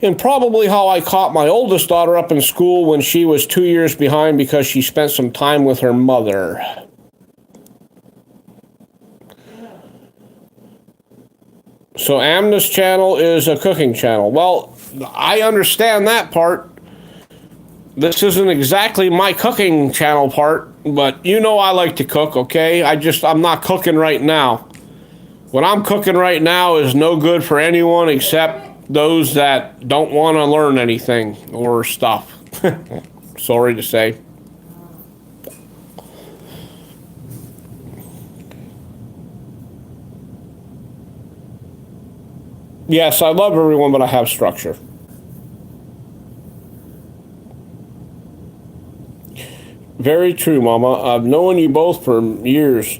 And probably how I caught my oldest daughter up in school when she was 2 years behind because she spent some time with her mother. So Amna's channel is a cooking channel. Well, I understand that part. This isn't exactly my cooking channel part, but you know I like to cook, okay? I'm not cooking right now. What I'm cooking right now is no good for anyone except those that don't want to learn anything or stuff. Sorry to say. Yes, I love everyone, but I have structure. Very true, Mama. I've known you both for years.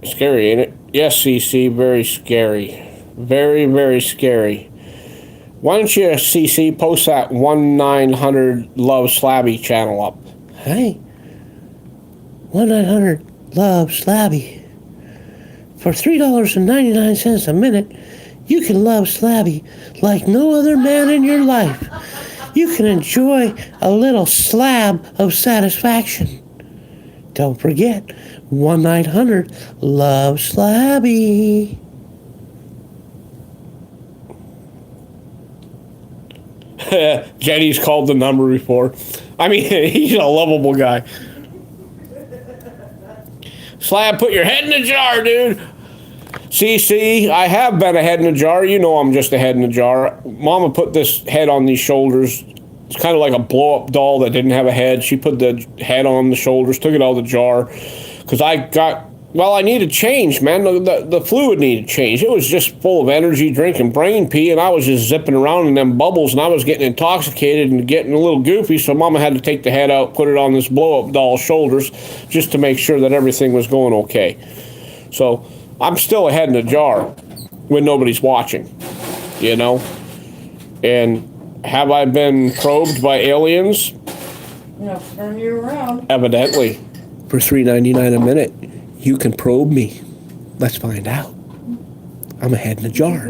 Scary, ain't it? Yes, CC, very scary. Very, very scary. Why don't you, CC, post that 1-900 Love Slabby channel up? Hey, 1-900 Love Slabby. For $3.99 a minute, you can love Slabby like no other man in your life. You can enjoy a little slab of satisfaction. Don't forget, 1-900 Love Slabby. Jenny's called the number before. I mean, he's a lovable guy. Slab, put your head in the jar, dude. CC, I have been a head in a jar. You know I'm just a head in a jar. Mama put this head on these shoulders. It's kind of like a blow-up doll that didn't have a head. She put the head on the shoulders, took it out of the jar. Because I needed change, man. The fluid needed change. It was just full of energy, drinking brain pee, and I was just zipping around in them bubbles, and I was getting intoxicated and getting a little goofy, so Mama had to take the head out, put it on this blow-up doll's shoulders, just to make sure that everything was going okay. So I'm still a head in a jar when nobody's watching, you know? And have I been probed by aliens? Yeah, turn you around. Evidently. For $3.99 a minute, you can probe me. Let's find out. I'm a head in a jar.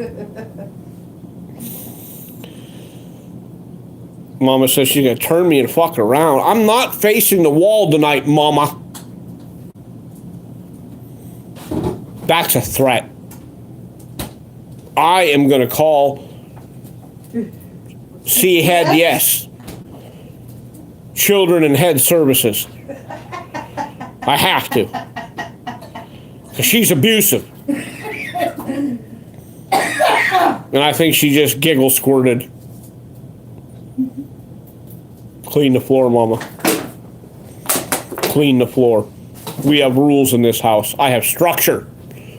Mama says she's gonna turn me and fuck around. I'm not facing the wall tonight, Mama. That's a threat. I am gonna call C-Head Yes. Children and Head Services. I have to. 'Cause she's abusive. And I think she just giggle squirted. Clean the floor, Mama. Clean the floor. We have rules in this house. I have structure.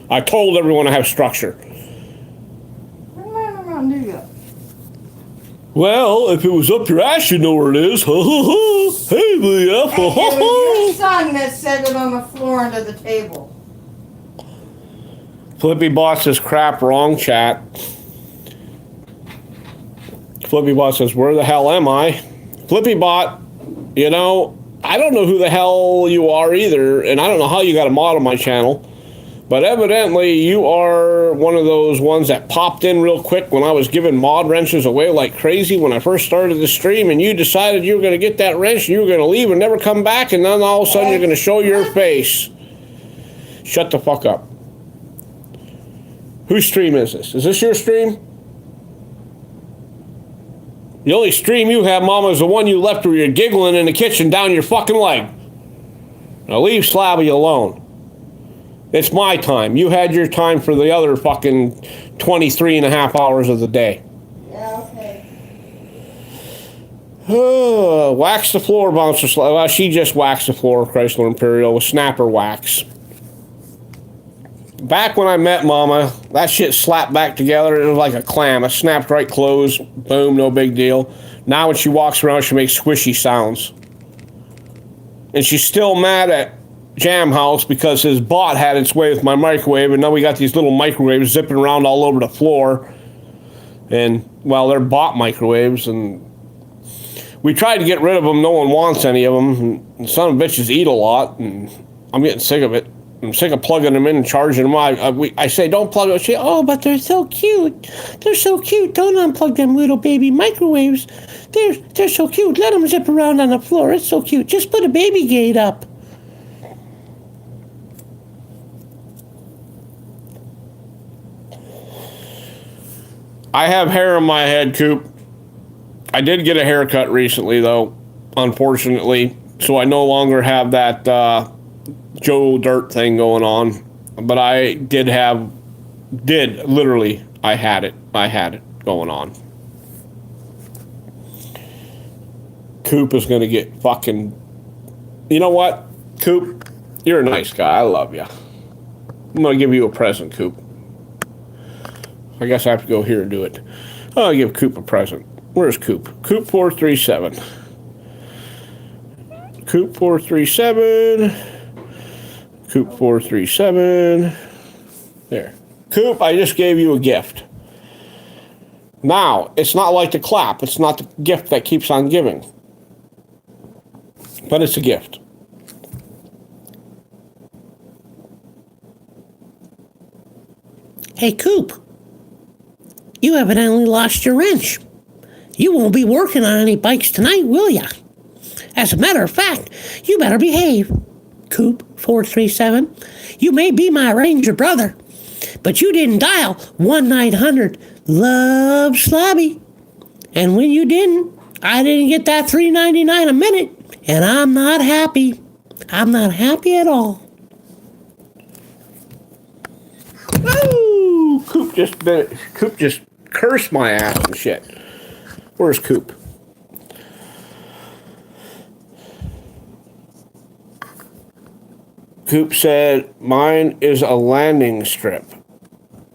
I told everyone I have structure. Turn around, do that. Well, if it was up your ass, you know where it is. Hey, Leah. Hey, it was your son that set it on the floor under the table. Flippy Bot says crap wrong, chat. Flippy Bot says, where the hell am I? Flippy Bot, you know, I don't know who the hell you are either, and I don't know how you got a mod on my channel. But evidently, you are one of those ones that popped in real quick when I was giving mod wrenches away like crazy when I first started the stream, and you decided you were going to get that wrench and you were going to leave and never come back, and then all of a sudden you're going to show your face. Shut the fuck up. Whose stream is this? Is this your stream? The only stream you have, Mama, is the one you left where you're giggling in the kitchen down your fucking leg. Now leave Slabby alone. It's my time. You had your time for the other fucking 23 and a half hours of the day. Yeah, okay. Wax the floor, Bouncer Slab. Well, she just waxed the floor, Chrysler Imperial, with snapper wax. Back when I met Mama, that shit slapped back together. It was like a clam. It snapped right closed. Boom, no big deal. Now when she walks around, she makes squishy sounds. And she's still mad at Jam House because his bot had its way with my microwave, and now we got these little microwaves zipping around all over the floor. And, well, they're bot microwaves, and we tried to get rid of them. No one wants any of them. And son of bitches eat a lot, and I'm getting sick of it. I'm sick of plugging them in and charging them. I say, don't plug them. She, oh, but they're so cute. They're so cute. Don't unplug them little baby microwaves. They're so cute. Let them zip around on the floor. It's so cute. Just put a baby gate up. I have hair on my head, Coop. I did get a haircut recently, though, unfortunately. So I no longer have that Joe Dirt thing going on. But I literally, I had it going on. Coop is going to get fucking... You know what, Coop? You're a nice guy. I love you. I'm going to give you a present, Coop. I guess I have to go here and do it. I'll give Coop a present. Where's Coop? Coop 437. Coop 437. Coop 437. There. Coop, I just gave you a gift. Now, it's not like the clap. It's not the gift that keeps on giving. But it's a gift. Hey, Coop. You evidently lost your wrench. You won't be working on any bikes tonight, will ya? As a matter of fact, you better behave. Coop 437. You may be my ranger brother, but you didn't dial 1-900-LOVE-SLABBY. And when you didn't, I didn't get that $3.99 a minute, and I'm not happy. I'm not happy at all. Ooh, Coop just cursed my ass and shit. Where's Coop? Coop said, mine is a landing strip.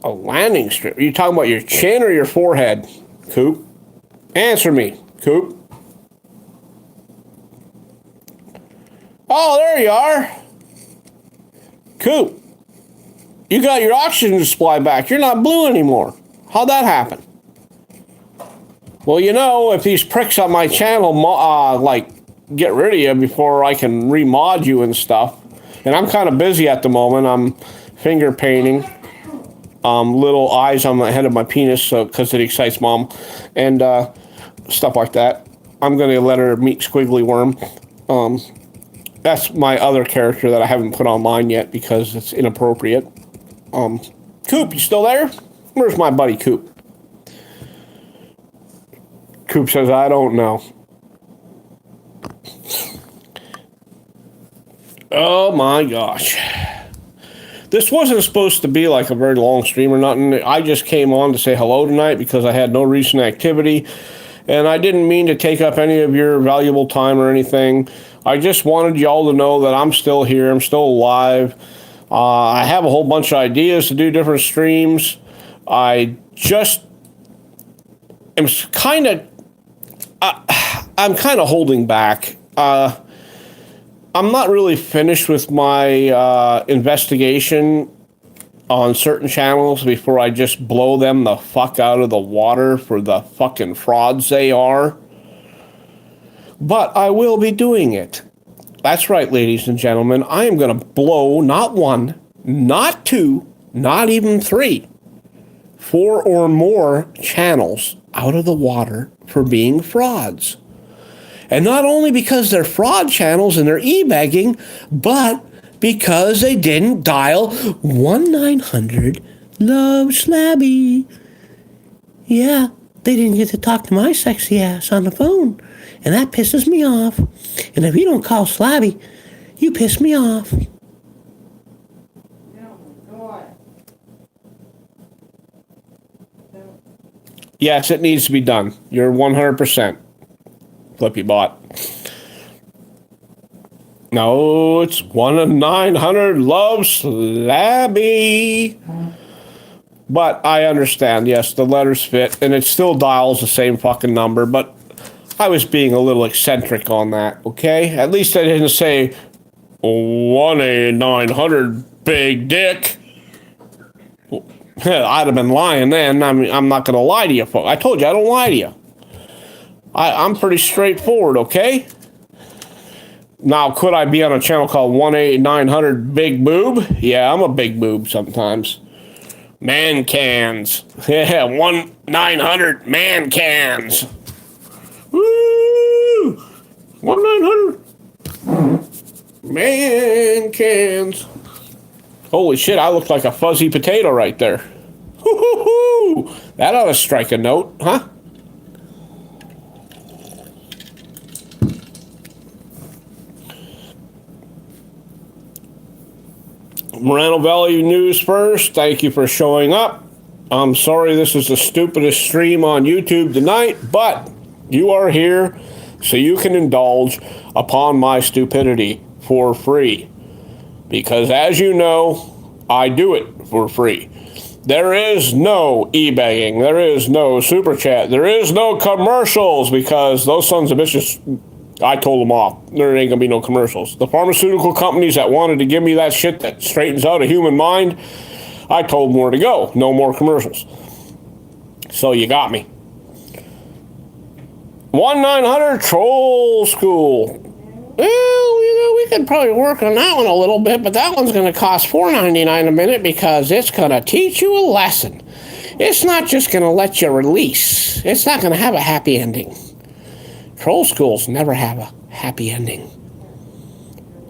A landing strip? Are you talking about your chin or your forehead, Coop? Answer me, Coop. Oh, there you are. Coop, you got your oxygen supply back. You're not blue anymore. How'd that happen? Well, you know, if these pricks on my channel, get rid of you before I can remod you and stuff. And I'm kind of busy at the moment. I'm finger painting little eyes on the head of my penis because it excites Mom and stuff like that. I'm going to let her meet Squiggly Worm. That's my other character that I haven't put online yet because it's inappropriate. Coop, you still there? Where's my buddy Coop? Coop says, I don't know. Oh my gosh. This wasn't supposed to be like a very long stream or nothing. I just came on to say hello tonight because I had no recent activity. And I didn't mean to take up any of your valuable time or anything. I just wanted y'all to know that I'm still here. I'm still alive. I have a whole bunch of ideas to do different streams. I just am kind of I'm kind of holding back. I'm not really finished with my investigation on certain channels before I just blow them the fuck out of the water for the fucking frauds they are. But I will be doing it. That's right, ladies and gentlemen. I am going to blow not one, not two, not even three, 4 or more channels out of the water for being frauds. And not only because they're fraud channels and they're e-begging, but because they didn't dial 1-900-LOVE-SLABBY. Yeah, they didn't get to talk to my sexy ass on the phone. And that pisses me off. And if you don't call Slabby, you piss me off. Oh my God. Yes, it needs to be done. You're 100%. Flippy bot. No, it's 1-900-LOVE-SLABBY. But I understand, yes, the letters fit, and it still dials the same fucking number, but I was being a little eccentric on that, okay? At least I didn't say 1-900-BIG-DICK. I'd have been lying then. I'm not going to lie to you, folks. I told you I don't lie to you. I'm pretty straightforward, okay? Now, could I be on a channel called 1-900-BIG-BOOB? Yeah, I'm a big boob sometimes. Man cans. Yeah, 1-900 cans. Woo! 1-900 cans. Holy shit, I look like a fuzzy potato right there. Woo-hoo-hoo! That ought to strike a note, huh? Moreno Valley News first. Thank you for showing up. I'm sorry this is the stupidest stream on YouTube tonight, but you are here so you can indulge upon my stupidity for free. Because as you know, I do it for free. There is no e-begging. There is no super chat. There is no commercials because those sons of bitches, I told them off. There ain't gonna be no commercials. The pharmaceutical companies that wanted to give me that shit that straightens out a human mind, I told them where to go. No more commercials. So you got me. 1-900 School. Well, we could probably work on that one a little bit, but that one's going to cost $4.99 a minute because it's going to teach you a lesson. It's not just going to let you release. It's not going to have a happy ending. Troll schools never have a happy ending.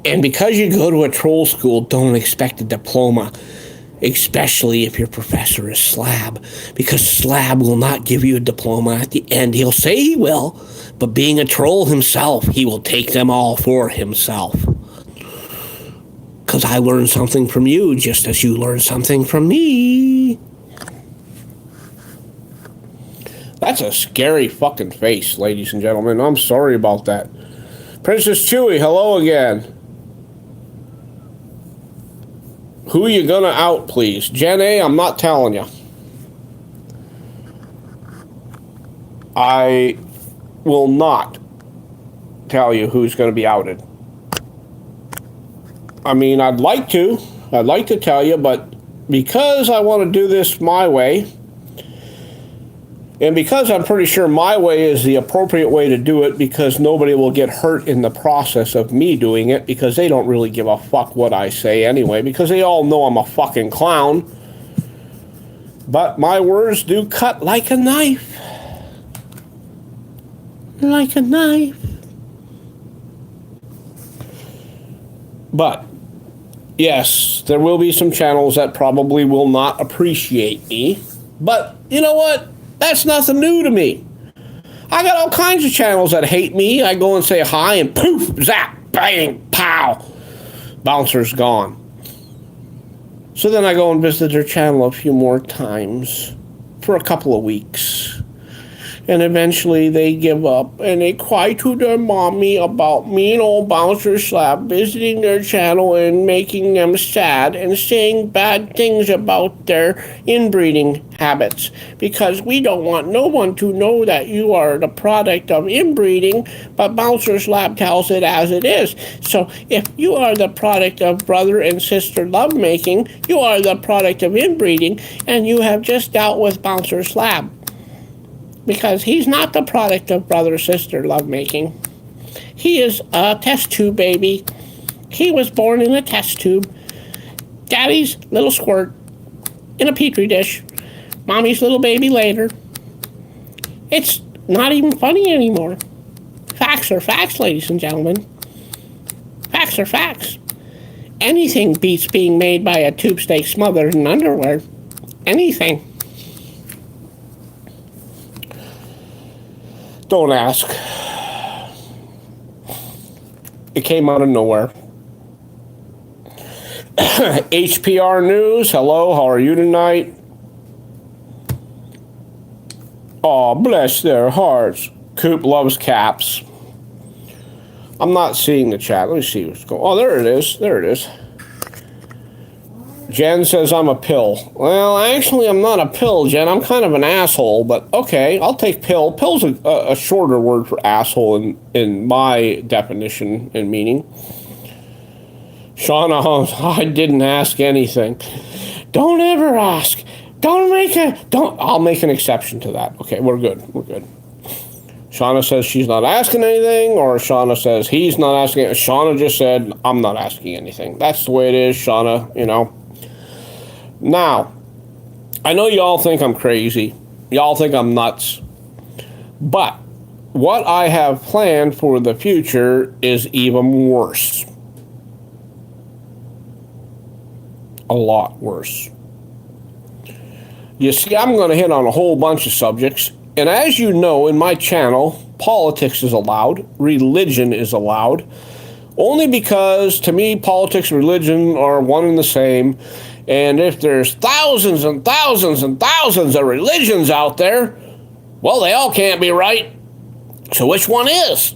And because you go to a troll school, don't expect a diploma, especially if your professor is Slab, because Slab will not give you a diploma at the end. He'll say he will, but being a troll himself, he will take them all for himself. Because I learned something from you, just as you learned something from me. That's a scary fucking face, ladies and gentlemen. I'm sorry about that. Princess Chewie, hello again. Who you gonna out, please? Jen A, I'm not telling you. I will not tell you who's gonna be outed. I mean, I'd like to tell you, but because I want to do this my way, and because I'm pretty sure my way is the appropriate way to do it, because nobody will get hurt in the process of me doing it, because they don't really give a fuck what I say anyway, because they all know I'm a fucking clown. But my words do cut like a knife. Like a knife. But, yes, there will be some channels that probably will not appreciate me. But, you know what? That's nothing new to me. I got all kinds of channels that hate me. I go and say hi and poof, zap, bang, pow. Bouncer's gone. So then I go and visit their channel a few more times for a couple of weeks. And eventually they give up and they cry to their mommy about me and old Bouncer Slab visiting their channel and making them sad and saying bad things about their inbreeding habits. Because we don't want no one to know that you are the product of inbreeding, but Bouncer Slab tells it as it is. So if you are the product of brother and sister lovemaking, you are the product of inbreeding, and you have just dealt with Bouncer Slab. Because he's not the product of brother-sister lovemaking. He is a test tube baby. He was born in a test tube. Daddy's little squirt in a petri dish. Mommy's little baby later. It's not even funny anymore. Facts are facts, ladies and gentlemen. Facts are facts. Anything beats being made by a tube steak smothered in underwear. Anything. Don't ask. It came out of nowhere. HPR News, hello, how are you tonight? Oh, bless their hearts. Coop loves caps. I'm not seeing the chat. Let me see what's going on. Oh, there it is. There it is. Jen says I'm a pill. Well, actually, I'm not a pill, Jen. I'm kind of an asshole, but okay, I'll take pill. Pill's a shorter word for asshole in my definition and meaning. Shauna, I didn't ask anything. Don't ever ask. I'll make an exception to that. Okay, we're good. We're good. Shauna says she's not asking anything, or Shauna says he's not asking. Shauna just said, I'm not asking anything. That's the way it is, Shauna, you know. Now, I know y'all think I'm crazy. Y'all think I'm nuts. But what I have planned for the future is even worse. A lot worse. You see, I'm going to hit on a whole bunch of subjects. And as you know, in my channel, politics is allowed. Religion is allowed. Only because, to me, politics and religion are one and the same. And if there's thousands and thousands and thousands of religions out there, well, they all can't be right. So which one is?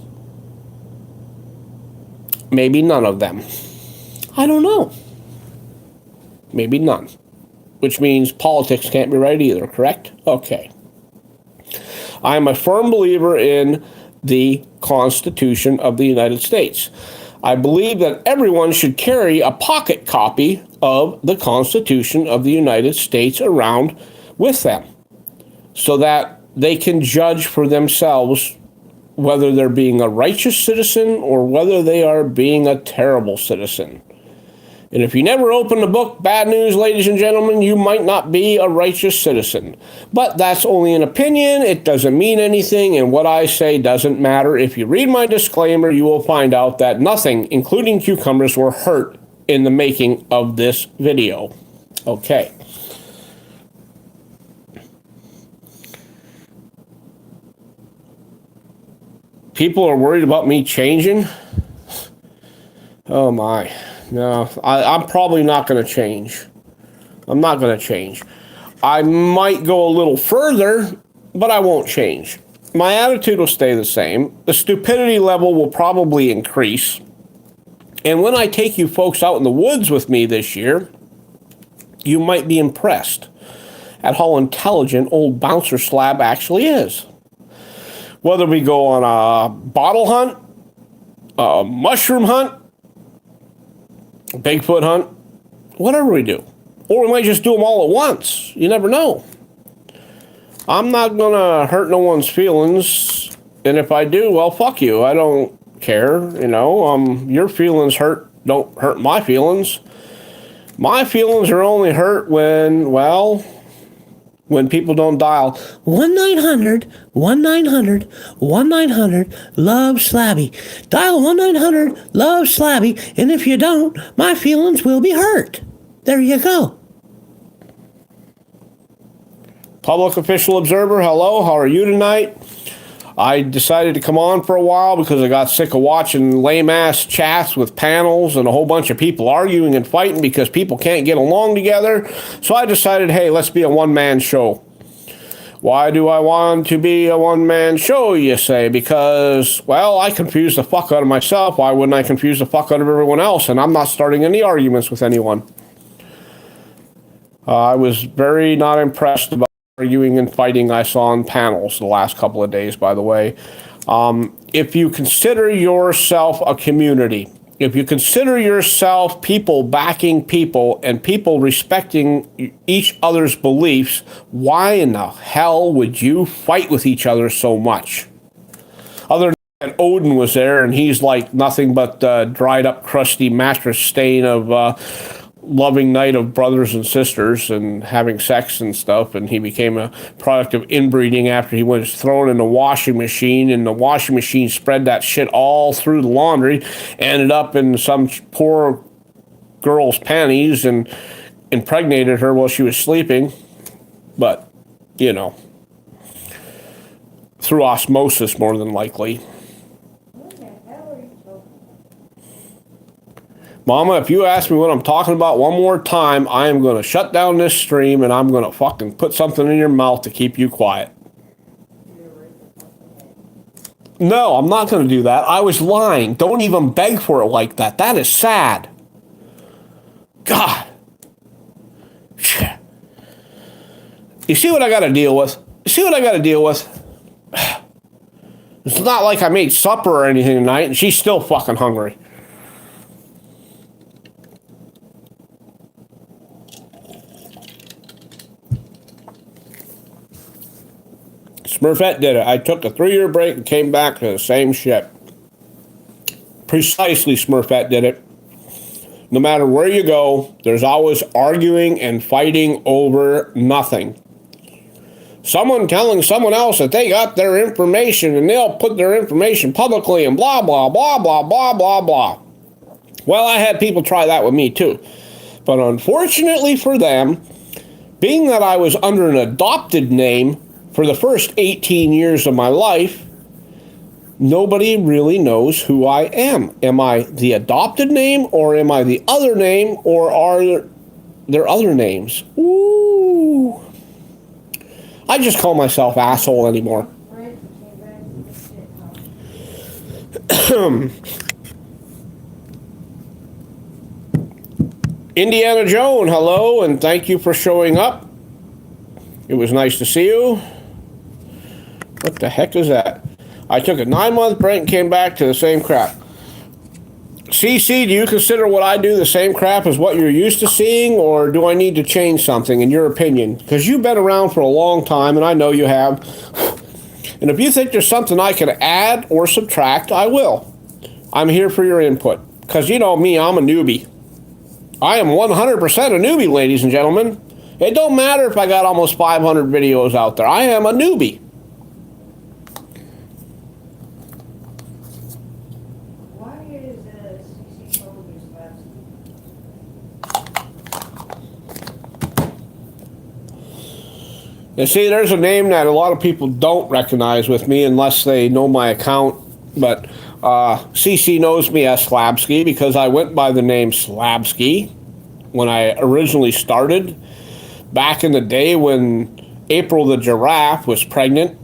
Maybe none of them. I don't know. Maybe none. Which means politics can't be right either, correct? Okay. I'm a firm believer in the Constitution of the United States. I believe that everyone should carry a pocket copy of the Constitution of the United States around with them so that they can judge for themselves whether they're being a righteous citizen or whether they are being a terrible citizen. And if you never open the book, bad news, ladies and gentlemen, you might not be a righteous citizen. But that's only an opinion. It doesn't mean anything, and what I say doesn't matter. If you read my disclaimer, you will find out that nothing, including cucumbers, were hurt in the making of this video. Okay. People are worried about me changing. Oh my. No, I'm probably not going to change. I'm not going to change. I might go a little further, but I won't change. My attitude will stay the same. The stupidity level will probably increase. And when I take you folks out in the woods with me this year, you might be impressed at how intelligent old Bouncer Slab actually is. Whether we go on a bottle hunt, a mushroom hunt, Bigfoot hunt, whatever we do. Or we might just do them all at once. You never know. I'm not going to hurt no one's feelings. And if I do, well, fuck you. I don't care. You know, your feelings don't hurt my feelings. My feelings are only hurt when people don't dial 1-900-1900-1900-LOVE-SLABBY. Dial 1-900-LOVE-SLABBY, and if you don't, my feelings will be hurt. There you go. Public Official Observer, hello, how are you tonight? I decided to come on for a while because I got sick of watching lame-ass chats with panels and a whole bunch of people arguing and fighting because people can't get along together. So I decided, hey, let's be a one-man show. Why do I want to be a one-man show, you say? Because, well, I confuse the fuck out of myself. Why wouldn't I confuse the fuck out of everyone else? And I'm not starting any arguments with anyone. I was very not impressed about arguing and fighting I saw on panels the last couple of days, by the way. If you consider yourself a community, if you consider yourself people backing people and people respecting each other's beliefs, why in the hell would you fight with each other so much? Other than Odin was there, and he's like nothing but dried up, crusty mattress stain of loving night of brothers and sisters and having sex and stuff, and he became a product of inbreeding after he was thrown in the washing machine, and the washing machine spread that shit all through the laundry, ended up in some poor girl's panties and impregnated her while she was sleeping. But, you know, through osmosis more than likely. What the hell are you talking Mama, if you ask me what I'm talking about one more time, I am going to shut down this stream and I'm going to fucking put something in your mouth to keep you quiet. No, I'm not going to do that. I was lying. Don't even beg for it like that. That is sad. God. You see what I got to deal with? You see what I got to deal with? It's not like I made supper or anything tonight and she's still fucking hungry. Smurfette did it. I took a 3-year break and came back to the same shit. Precisely, Smurfette did it. No matter where you go, there's always arguing and fighting over nothing. Someone telling someone else that they got their information and they'll put their information publicly and blah, blah, blah, blah, blah, blah, blah. Well, I had people try that with me too. But unfortunately for them, being that I was under an adopted name for the first 18 years of my life, nobody really knows who I am. Am I the adopted name, or am I the other name, or are there other names? Ooh. I just call myself asshole anymore. about? Came back to the shit house. Indiana Joan, hello, and thank you for showing up. It was nice to see you. What the heck is that? I took a 9-month break and came back to the same crap. CC, do you consider what I do the same crap as what you're used to seeing, or do I need to change something in your opinion? Because you've been around for a long time, and I know you have. And if you think there's something I can add or subtract, I will. I'm here for your input. Because you know me, I'm a newbie. I am 100% a newbie, ladies and gentlemen. It don't matter if I got almost 500 videos out there. I am a newbie. Why is CC calling you Slapsy? You see, there's a name that a lot of people don't recognize with me unless they know my account. But CC knows me as Slabsky because I went by the name Slabsky when I originally started. Back in the day when April the giraffe was pregnant,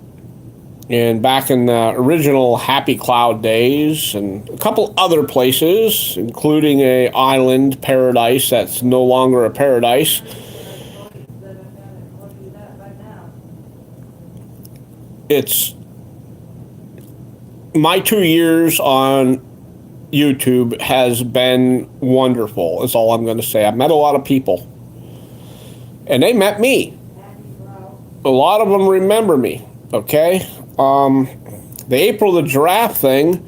and back in the original Happy Cloud days, and a couple other places, including a island paradise that's no longer a paradise. It's my 2 years on YouTube has been wonderful, is all I'm going to say. I've met a lot of people. And they met me. A lot of them remember me, okay? The April the giraffe thing,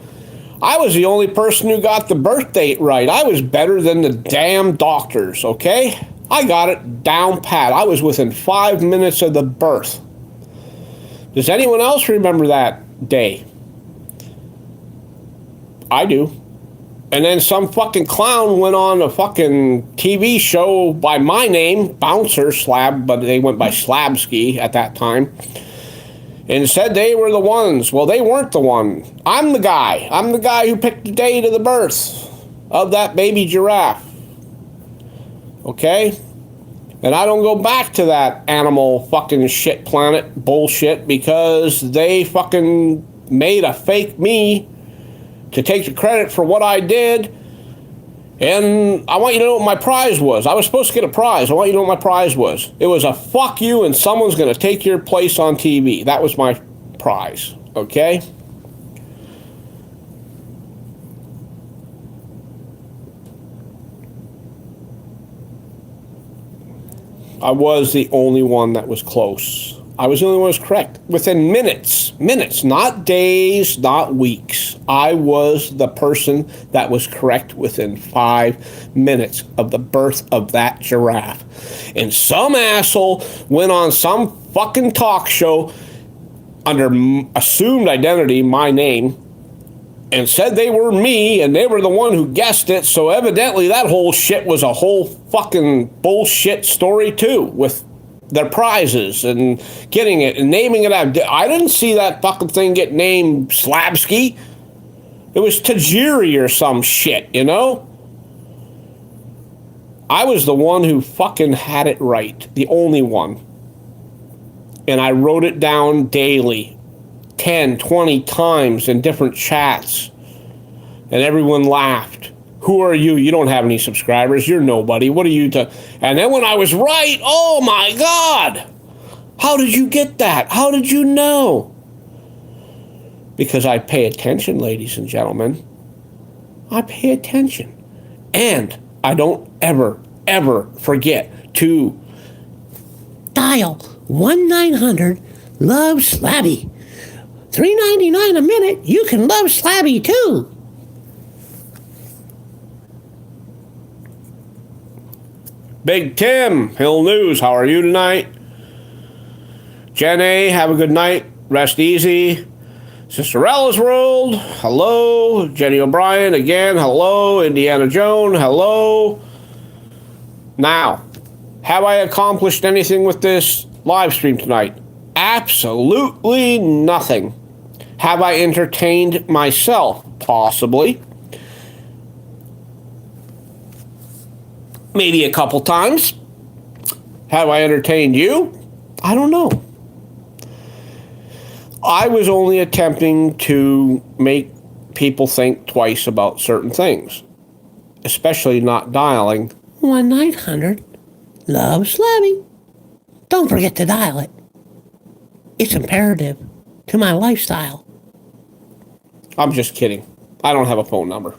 I was the only person who got the birth date right. I was better than the damn doctors, okay? I got it down pat. I was within 5 minutes of the birth. Does anyone else remember that day? I do. And then some fucking clown went on a fucking TV show by my name, Bouncer Slab, but they went by Slabsky at that time, and said they were the ones. Well, they weren't the one. I'm the guy. I'm the guy who picked the date of the birth of that baby giraffe. Okay? And I don't go back to that animal fucking shit planet bullshit because they fucking made a fake me to take the credit for what I did. And I want you to know what my prize was. I was supposed to get a prize. I want you to know what my prize was. It was a fuck you and someone's going to take your place on TV. That was my prize, okay? I was the only one that was close. I was the only one that was correct. Within minutes, not days, not weeks. I was the person that was correct within 5 minutes of the birth of that giraffe. And some asshole went on some fucking talk show under assumed identity, my name, and said they were me and they were the one who guessed it. So evidently that whole shit was a whole fucking bullshit story too, with their prizes and getting it and naming it out. I didn't see that fucking thing get named Slabsky. It was Tajiri or some shit, you know? I was the one who fucking had it right. The only one. And I wrote it down daily. 10, 20 times in different chats. And everyone laughed. Who are you? You don't have any subscribers. You're nobody. What are you to... And then when I was right, oh my God! How did you get that? How did you know? Because I pay attention, ladies and gentlemen. I pay attention. And I don't ever forget to Dial 1-900-LOVE-SLABBY. $3.99 a minute. You can love Slabby too. Big Tim, Hill News, how are you tonight? Jen A, have a good night. Rest easy. Sister Ella's World, hello. Jenny O'Brien, again, hello. Indiana Joan, hello. Now, have I accomplished anything with this live stream tonight? Absolutely nothing. Have I entertained myself? Possibly. Maybe a couple times. Have I entertained you? I don't know. I was only attempting to make people think twice about certain things, especially not dialing 1-900-LOVE-SLABBY. Don't forget to dial it. It's imperative to my lifestyle. I'm just kidding. I don't have a phone number.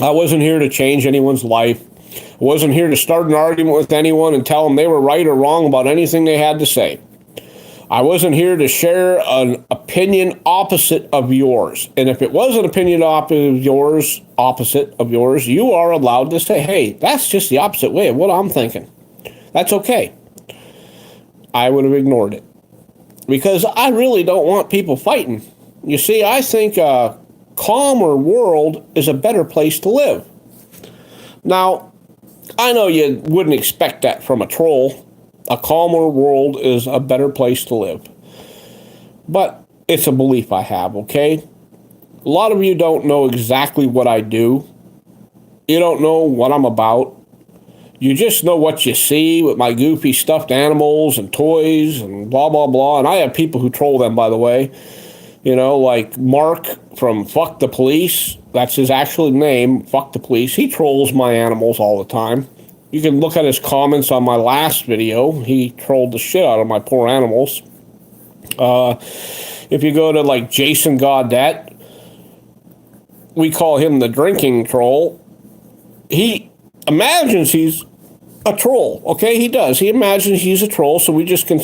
I wasn't here to change anyone's life. I wasn't here to start an argument with anyone and tell them they were right or wrong about anything they had to say. I wasn't here to share an opinion opposite of yours. And if it was an opinion opposite of yours, you are allowed to say, hey, that's just the opposite way of what I'm thinking. That's okay. I would have ignored it. Because I really don't want people fighting. You see, I think a calmer world is a better place to live. Now, I know you wouldn't expect that from a troll. A calmer world is a better place to live. But it's a belief I have, okay? A lot of you don't know exactly what I do. You don't know what I'm about. You just know what you see with my goofy stuffed animals and toys and blah, blah, blah. And I have people who troll them, by the way. You know, like Mark from Fuck the Police. That's his actual name, Fuck the Police. He trolls my animals all the time. You can look at his comments on my last video. He trolled the shit out of my poor animals. If you go to, like, Jason Gaudette, we call him the drinking troll. He imagines he's a troll, okay? He does. He imagines he's a troll, so we just can...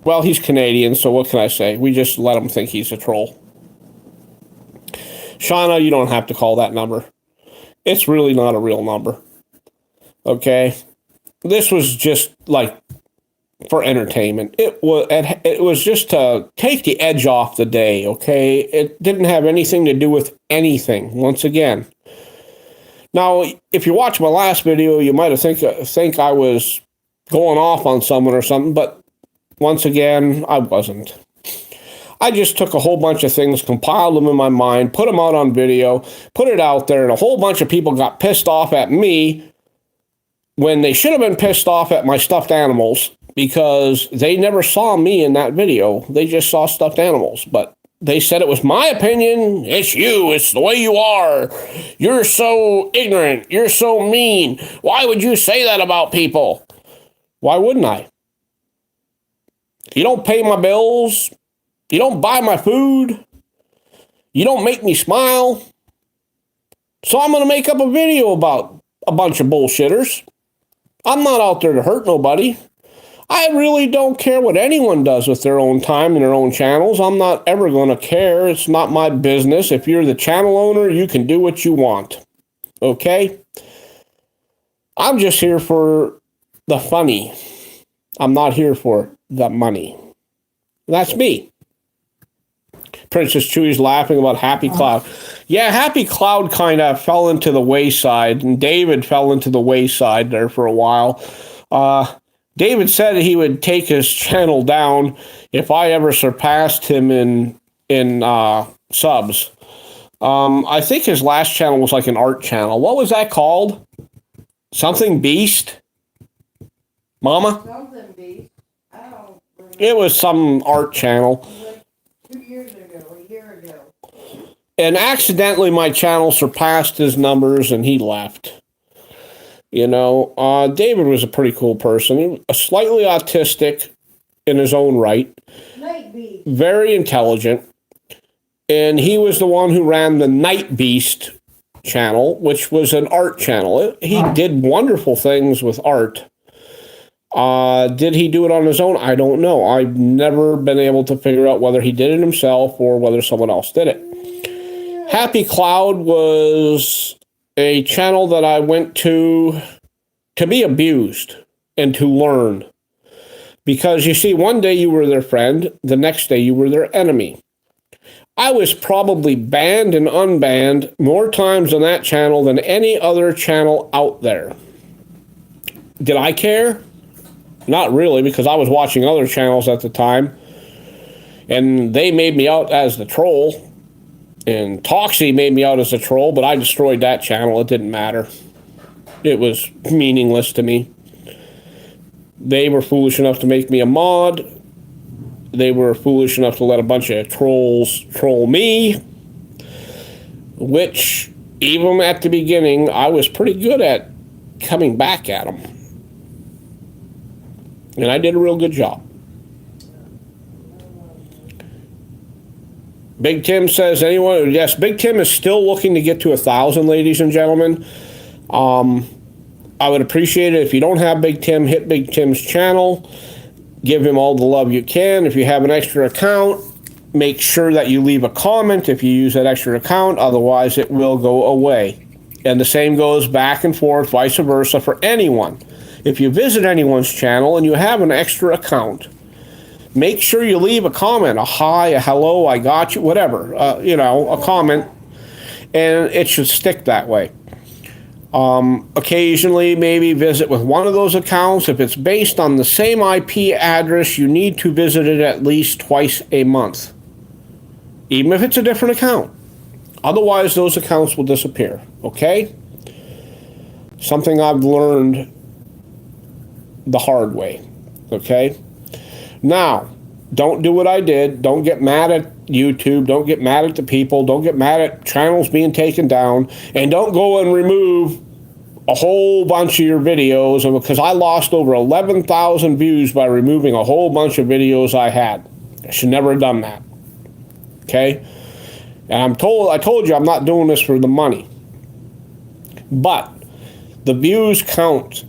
Well, he's Canadian, so what can I say? We just let him think he's a troll. Shauna, you don't have to call that number. It's really not a real number. Okay? This was just, like, for entertainment. It was just to take the edge off the day, okay? It didn't have anything to do with anything, once again. Now, if you watch my last video, you might have think I was going off on someone or something, but once again, I wasn't. I just took a whole bunch of things, compiled them in my mind, put them out on video, put it out there, and a whole bunch of people got pissed off at me when they should have been pissed off at my stuffed animals because they never saw me in that video. They just saw stuffed animals. But they said it was my opinion. It's you. It's the way you are. You're so ignorant. You're so mean. Why would you say that about people? Why wouldn't I? You don't pay my bills. You don't buy my food. You don't make me smile. So I'm going to make up a video about a bunch of bullshitters. I'm not out there to hurt nobody. I really don't care what anyone does with their own time and their own channels. I'm not ever going to care. It's not my business. If you're the channel owner, you can do what you want. Okay? I'm just here for the funny. I'm not here for the money. That's me. Princess Chewy's laughing about Happy Cloud. Yeah, Happy Cloud kind of fell into the wayside, and David fell into the wayside there for a while. David said he would take his channel down if I ever surpassed him in subs. I think his last channel was like an art channel. What was that called? Something Beast? Mama? Something beast. I don't remember. It was some art channel. Like 2 years ago, a year ago. And accidentally my channel surpassed his numbers and he left. You know, David was a pretty cool person. He was slightly autistic in his own right. Night beast. Very intelligent. And he was the one who ran the Night Beast channel, which was an art channel. He did wonderful things with art. Did he do it on his own? I don't know. I've never been able to figure out whether he did it himself or whether someone else did it. Happy Cloud was a channel that I went to be abused and to learn. Because you see, one day you were their friend, the next day you were their enemy. I was probably banned and unbanned more times on that channel than any other channel out there. Did I care? Not really, because I was watching other channels at the time. And they made me out as the troll. And Toxie made me out as a troll, but I destroyed that channel. It didn't matter. It was meaningless to me. They were foolish enough to make me a mod. They were foolish enough to let a bunch of trolls troll me, which, even at the beginning, I was pretty good at coming back at them. And I did a real good job. Big Tim says, anyone? Yes, Big Tim is still looking to get to 1,000, ladies and gentlemen. I would appreciate it if you don't have Big Tim, hit Big Tim's channel. Give him all the love you can. If you have an extra account, make sure that you leave a comment if you use that extra account. Otherwise, it will go away. And the same goes back and forth, vice versa, for anyone. If you visit anyone's channel and you have an extra account, make sure you leave a comment, a hi, a hello, I got you, whatever, a comment, and it should stick that way. Occasionally, maybe visit with one of those accounts. If it's based on the same IP address, you need to visit it at least twice a month, even if it's a different account. Otherwise, those accounts will disappear, okay? Something I've learned the hard way, okay? Now, don't do what I did. Don't get mad at YouTube. Don't get mad at the people. Don't get mad at channels being taken down. And don't go and remove a whole bunch of your videos, because I lost over 11,000 views by removing a whole bunch of videos I had. I should never have done that. Okay? And I told you I'm not doing this for the money. But the views count.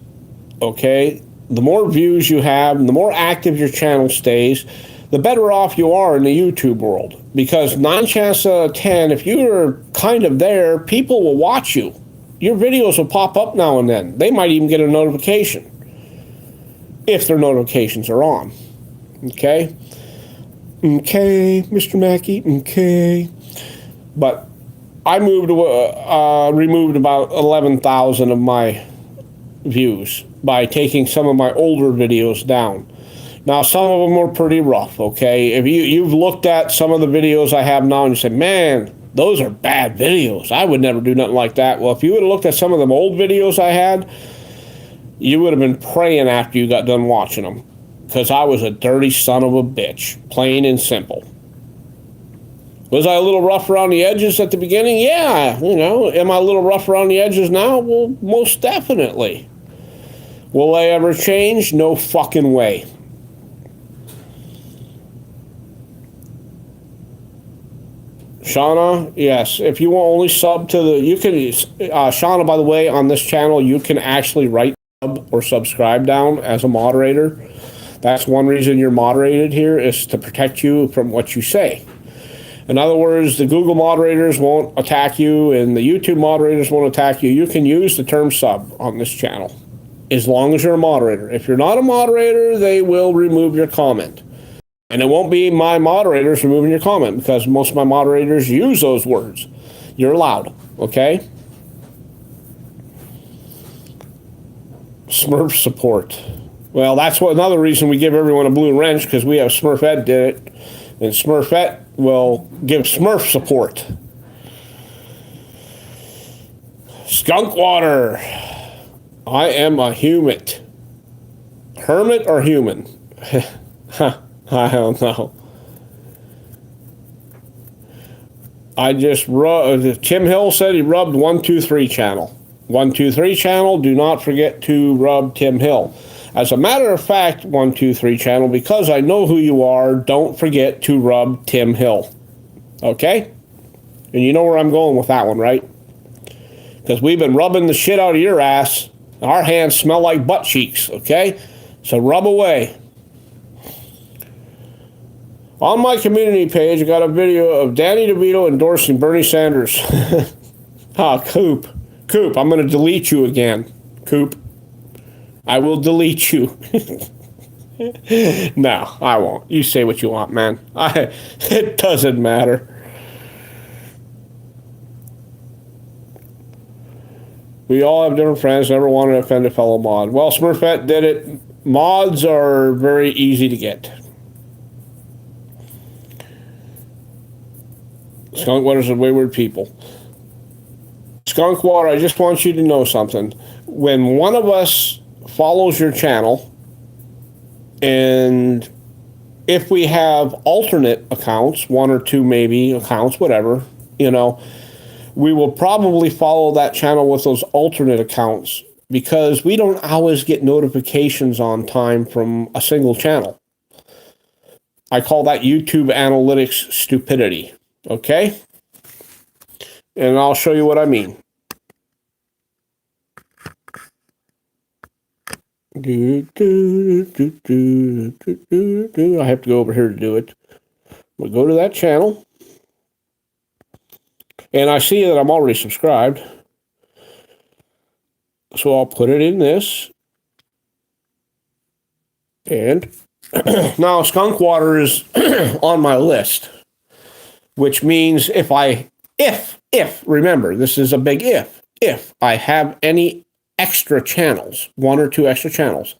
Okay? The more views you have, and the more active your channel stays, the better off you are in the YouTube world. Because 9 chances out of 10, if you're kind of there, people will watch you. Your videos will pop up now and then. They might even get a notification, if their notifications are on. Okay? Okay, Mr. Mackey, okay. But I removed about 11,000 of my views by taking some of my older videos down. Now, some of them are pretty rough, okay? If you've looked at some of the videos I have now and you said, man, those are bad videos. I would never do nothing like that. Well, if you would have looked at some of them old videos I had, you would have been praying after you got done watching them. Because I was a dirty son of a bitch, plain and simple. Was I a little rough around the edges at the beginning? Yeah, Am I a little rough around the edges now? Well, most definitely. Will I ever change? No fucking way. Shauna, yes. If you will only sub to you can, Shauna, by the way, on this channel, you can actually write sub or subscribe down as a moderator. That's one reason you're moderated here, is to protect you from what you say. In other words, the Google moderators won't attack you and the YouTube moderators won't attack you. You can use the term sub on this channel as long as you're a moderator. If you're not a moderator, they will remove your comment. And it won't be my moderators removing your comment because most of my moderators use those words. You're allowed, okay? Smurf support. Well, that's another reason we give everyone a blue wrench, because we have Smurfette did it. And Smurfette will give Smurf support. Skunk water. I am a hermit. Hermit or human? I don't know. I just Tim Hill said he rubbed 123 channel. 123 channel, do not forget to rub Tim Hill. As a matter of fact, 123 channel, because I know who you are, don't forget to rub Tim Hill. Okay? And you know where I'm going with that one, right? Because we've been rubbing the shit out of your ass. Our hands smell like butt cheeks, okay? So rub away. On my community page, I got a video of Danny DeVito endorsing Bernie Sanders. Coop. Coop, I'm going to delete you again. Coop. I will delete you. No, I won't. You say what you want, man. It doesn't matter. We all have different friends. Never want to offend a fellow mod. Well, Smurfette did it. Mods are very easy to get. Skunk Water's a wayward people. Skunk Water, I just want you to know something. When one of us follows your channel, and if we have alternate accounts, one or two maybe accounts, whatever, we will probably follow that channel with those alternate accounts, because we don't always get notifications on time from a single channel. I call that YouTube analytics stupidity, okay? And I'll show you what I mean. I have to go over here to do it. We'll go to that channel. And I see that I'm already subscribed. So I'll put it in this. And now Skunk Water is on my list. Which means remember, this is a big if I have any extra channels, one or two extra channels,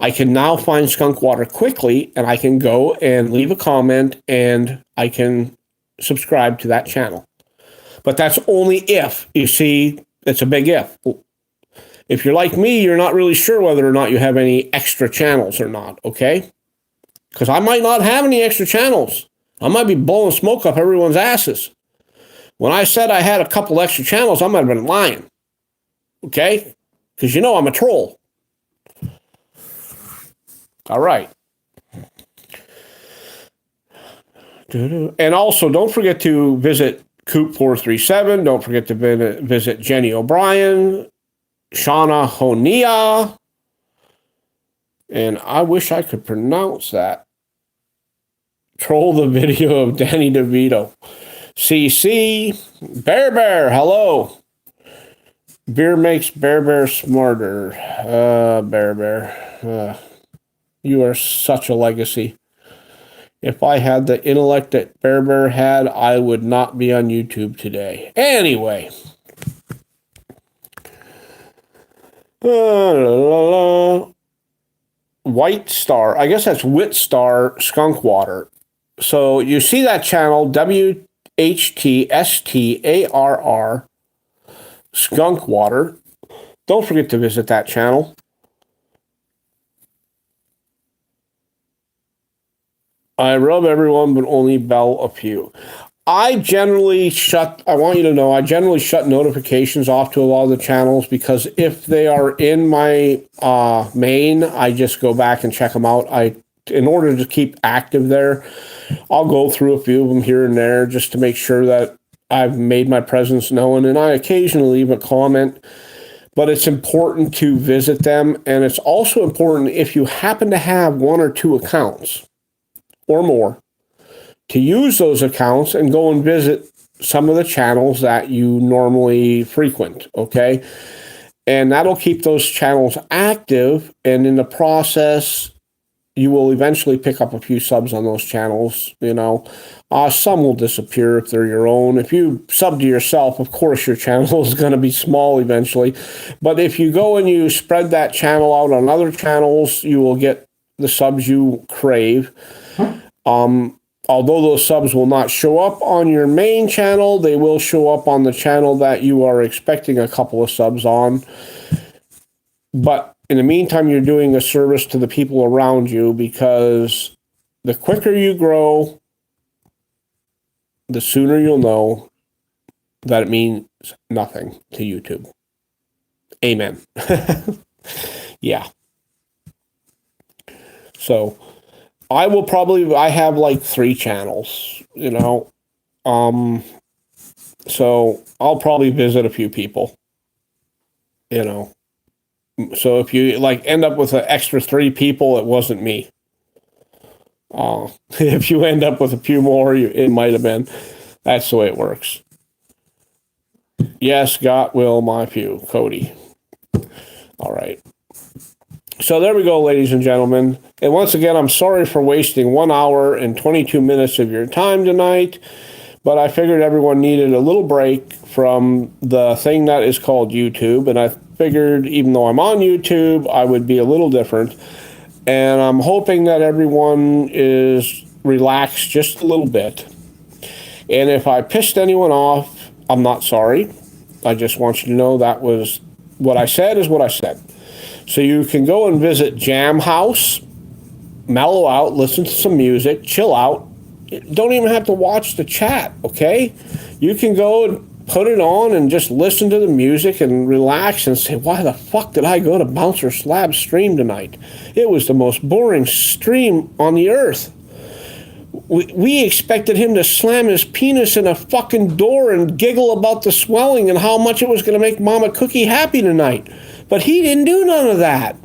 I can now find Skunk Water quickly, and I can go and leave a comment, and I can subscribe to that channel. But that's only if. You see, it's a big if. If you're like me, you're not really sure whether or not you have any extra channels or not, okay? Because I might not have any extra channels. I might be blowing smoke up everyone's asses. When I said I had a couple extra channels, I might have been lying. Okay? Because I'm a troll. All right. And also, don't forget to visit Coop437. Don't forget to visit Jenny O'Brien, Shauna Honia. And I wish I could pronounce that. Troll the video of Danny DeVito. CC. Bear, hello. Beer makes Bear smarter. Bear. You are such a legacy. If I had the intellect that Bear had, I would not be on YouTube today. Anyway. White Star. I guess that's Witstar Skunk Water. So you see that channel, WHTSTARR Skunk Water. Don't forget to visit that channel. I rub everyone, but only bell a few. I want you to know, I generally shut notifications off to a lot of the channels because if they are in my main, I just go back and check them out. In order to keep active there, I'll go through a few of them here and there just to make sure that I've made my presence known, and I occasionally leave a comment. But it's important to visit them, and it's also important if you happen to have 1 or 2 accounts or more, to use those accounts and go and visit some of the channels that you normally frequent, okay? And that'll keep those channels active, and in the process, you will eventually pick up a few subs on those channels, you know. Some will disappear if they're your own. If you sub to yourself, of course your channel is going to be small eventually. But if you go and you spread that channel out on other channels, you will get the subs you crave. Although those subs will not show up on your main channel, they will show up on the channel that you are expecting a couple of subs on. But in the meantime, you're doing a service to the people around you, because the quicker you grow, the sooner you'll know that it means nothing to YouTube. Amen. Yeah. So I have like 3 channels, you know. So I'll probably visit a few people, you know. So if you like end up with an extra 3 people, it wasn't me. If you end up with a few more, it might have been. That's the way it works. Yes, God will my few, Cody. All right. So there we go, ladies and gentlemen. And once again, I'm sorry for wasting 1 hour and 22 minutes of your time tonight, but I figured everyone needed a little break from the thing that is called YouTube, and I figured even though I'm on YouTube, I would be a little different. And I'm hoping that everyone is relaxed just a little bit. And if I pissed anyone off, I'm not sorry. I just want you to know that was what I said is what I said. So you can go and visit Jam House, mellow out, listen to some music, chill out. Don't even have to watch the chat, okay? You can go and put it on and just listen to the music and relax and say, why the fuck did I go to Bouncer Slab's stream tonight? It was the most boring stream on the earth. We expected him to slam his penis in a fucking door and giggle about the swelling and how much it was going to make Mama Cookie happy tonight. But he didn't do none of that.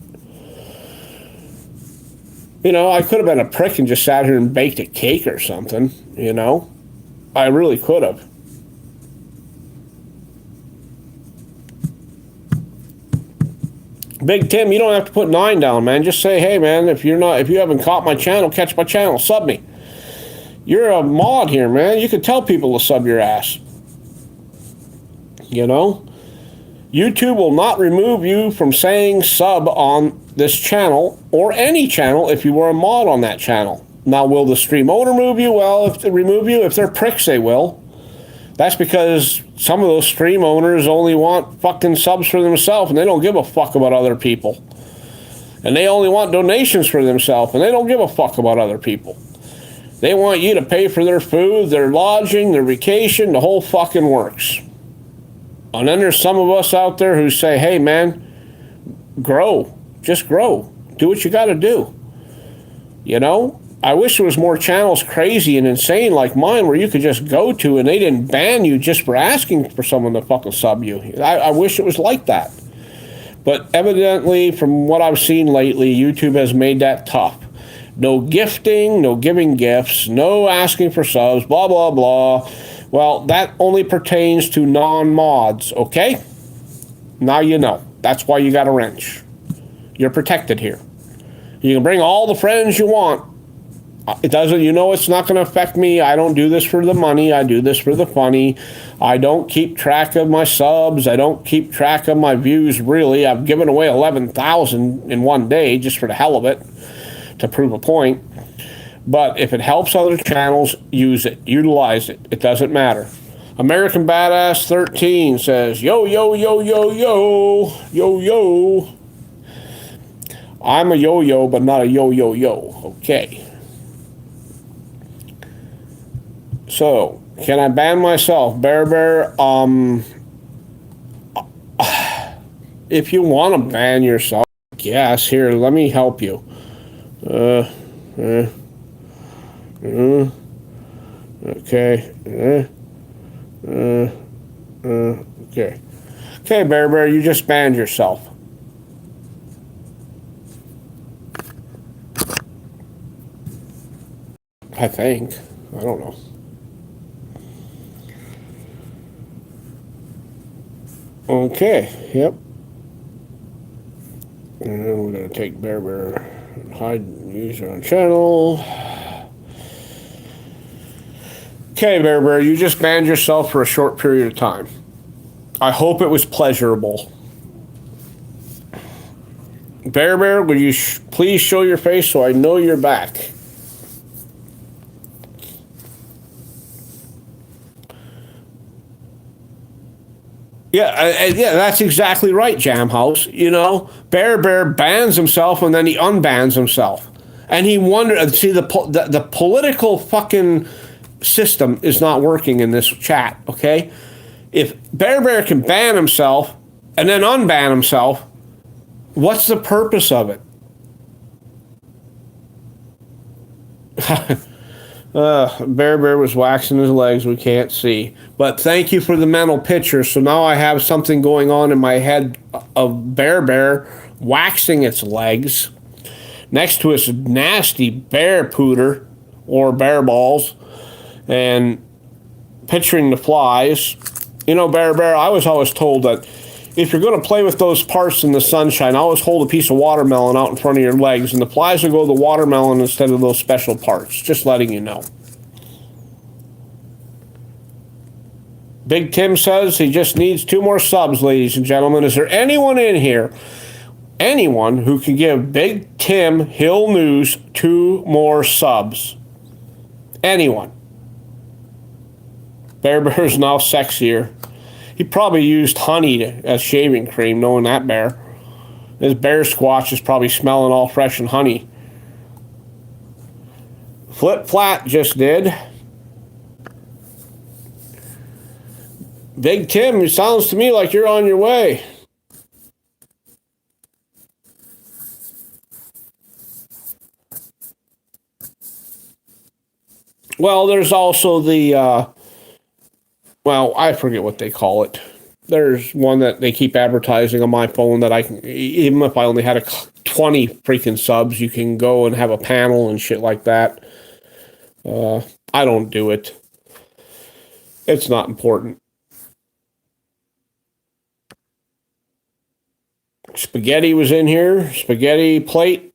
You know, I could have been a prick and just sat here and baked a cake or something, you know. I really could have. Big Tim, you don't have to put 9 down, man. Just say, hey, man, if you haven't caught my channel, catch my channel, sub me. You're a mod here, man. You can tell people to sub your ass. You know? YouTube will not remove you from saying sub on this channel or any channel if you were a mod on that channel. Now, will the stream owner remove you? Well, if they remove you, if they're pricks, they will. That's because some of those stream owners only want fucking subs for themselves, and they don't give a fuck about other people. And they only want donations for themselves, and they don't give a fuck about other people. They want you to pay for their food, their lodging, their vacation, the whole fucking works. And then there's some of us out there who say, hey, man, grow. Just grow. Do what you got to do. You know? I wish there was more channels crazy and insane like mine where you could just go to and they didn't ban you just for asking for someone to fucking sub you. I wish it was like that. But evidently, from what I've seen lately, YouTube has made that tough. No gifting, no giving gifts, no asking for subs, blah, blah, blah. Well, that only pertains to non-mods, okay? Now you know. That's why you got a wrench. You're protected here. You can bring all the friends you want. It doesn't, it's not going to affect me. I don't do this for the money. I do this for the funny. I don't keep track of my subs. I don't keep track of my views, really. I've given away 11,000 in one day just for the hell of it to prove a point. But if it helps other channels, use it. Utilize it. It doesn't matter. American Badass 13 says, yo, yo, yo, yo, yo, yo, yo. I'm a yo-yo, but not a yo-yo-yo. Okay. So, can I ban myself? Bear, if you want to ban yourself, yes, here, let me help you. Okay. Okay. Okay, Bear, you just banned yourself. I think. I don't know. Okay, yep. And then we're going to take Bear and hide user on channel. Okay, Bear, you just banned yourself for a short period of time. I hope it was pleasurable. Bear, would you please show your face so I know you're back? Yeah, that's exactly right, Jamhouse. Bear bans himself and then he unbans himself. And he wondered, see, the political fucking system is not working in this chat, okay? If Bear can ban himself and then unban himself, what's the purpose of it? Bear was waxing his legs. We can't see. But thank you for the mental picture. So now I have something going on in my head of Bear waxing its legs next to its nasty bear pooter or bear balls and picturing the flies. Bear, I was always told that if you're going to play with those parts in the sunshine, always hold a piece of watermelon out in front of your legs, and the flies will go to the watermelon instead of those special parts. Just letting you know. Big Tim says he just needs 2 more subs, ladies and gentlemen. Is there anyone in here, anyone who can give Big Tim Hill News 2 more subs? Anyone? Bear's now sexier. He probably used honey as shaving cream, knowing that Bear. His bear squatch is probably smelling all fresh and honey. Flip Flat just did. Big Tim, it sounds to me like you're on your way. Well, there's also the... well, I forget what they call it. There's one that they keep advertising on my phone that I can, even if I only had 20 freaking subs, you can go and have a panel and shit like that. I don't do it. It's not important. Spaghetti was in here. Spaghetti Plate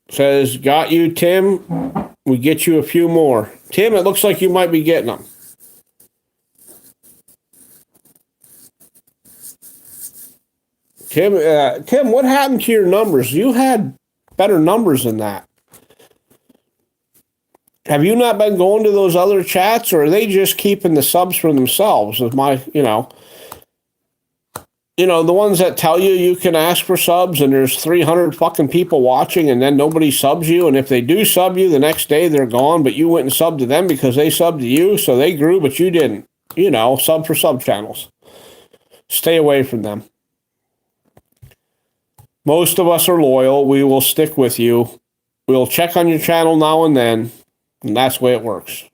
says, got you, Tim. We get you a few more. Tim, it looks like you might be getting them. Tim, what happened to your numbers? You had better numbers than that. Have you not been going to those other chats, or are they just keeping the subs for themselves? Is my, the ones that tell you can ask for subs and there's 300 fucking people watching and then nobody subs you, and if they do sub you, the next day they're gone, but you went and subbed to them because they subbed to you, so they grew, but you didn't. Sub for sub channels. Stay away from them. Most of us are loyal. We will stick with you. We'll check on your channel now and then, and that's the way it works.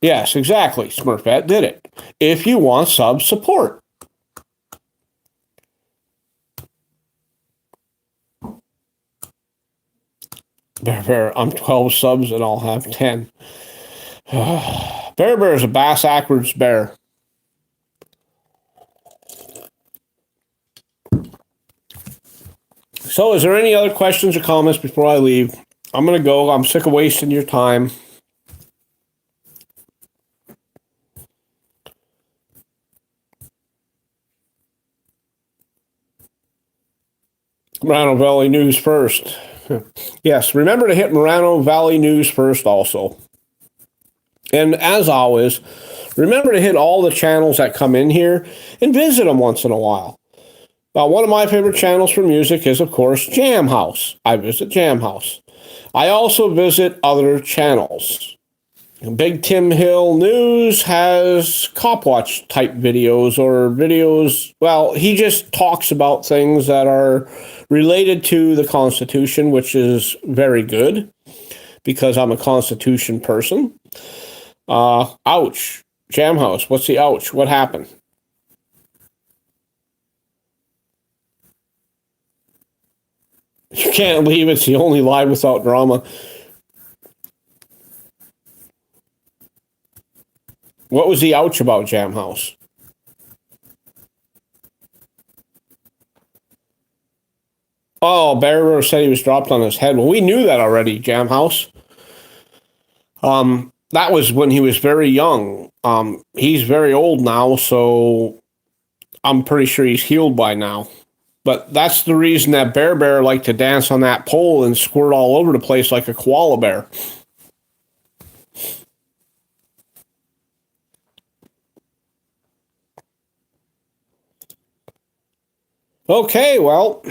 Yes, exactly. Smurfette did it. If you want sub support. Bear, I'm 12 subs and I'll have 10. Bear is a bass backwards bear. So, is there any other questions or comments before I leave? I'm going to go. I'm sick of wasting your time. Morano Valley News first. Yes, remember to hit Morano Valley News first also. And as always, remember to hit all the channels that come in here and visit them once in a while. One of my favorite channels for music is, of course, Jam House. I visit Jam House. I also visit other channels. Big Tim Hill News has cop watch type videos or videos. Well, he just talks about things that are related to the Constitution, which is very good because I'm a Constitution person. Ouch. Jam House. What's the ouch? What happened? You can't leave. It's the only live without drama. What was the ouch about, Jam House? Oh, Bear said he was dropped on his head. Well, we knew that already, Jam House. That was when he was very young. He's very old now, so I'm pretty sure he's healed by now. But that's the reason that Bear liked to dance on that pole and squirt all over the place like a koala bear. Okay, well,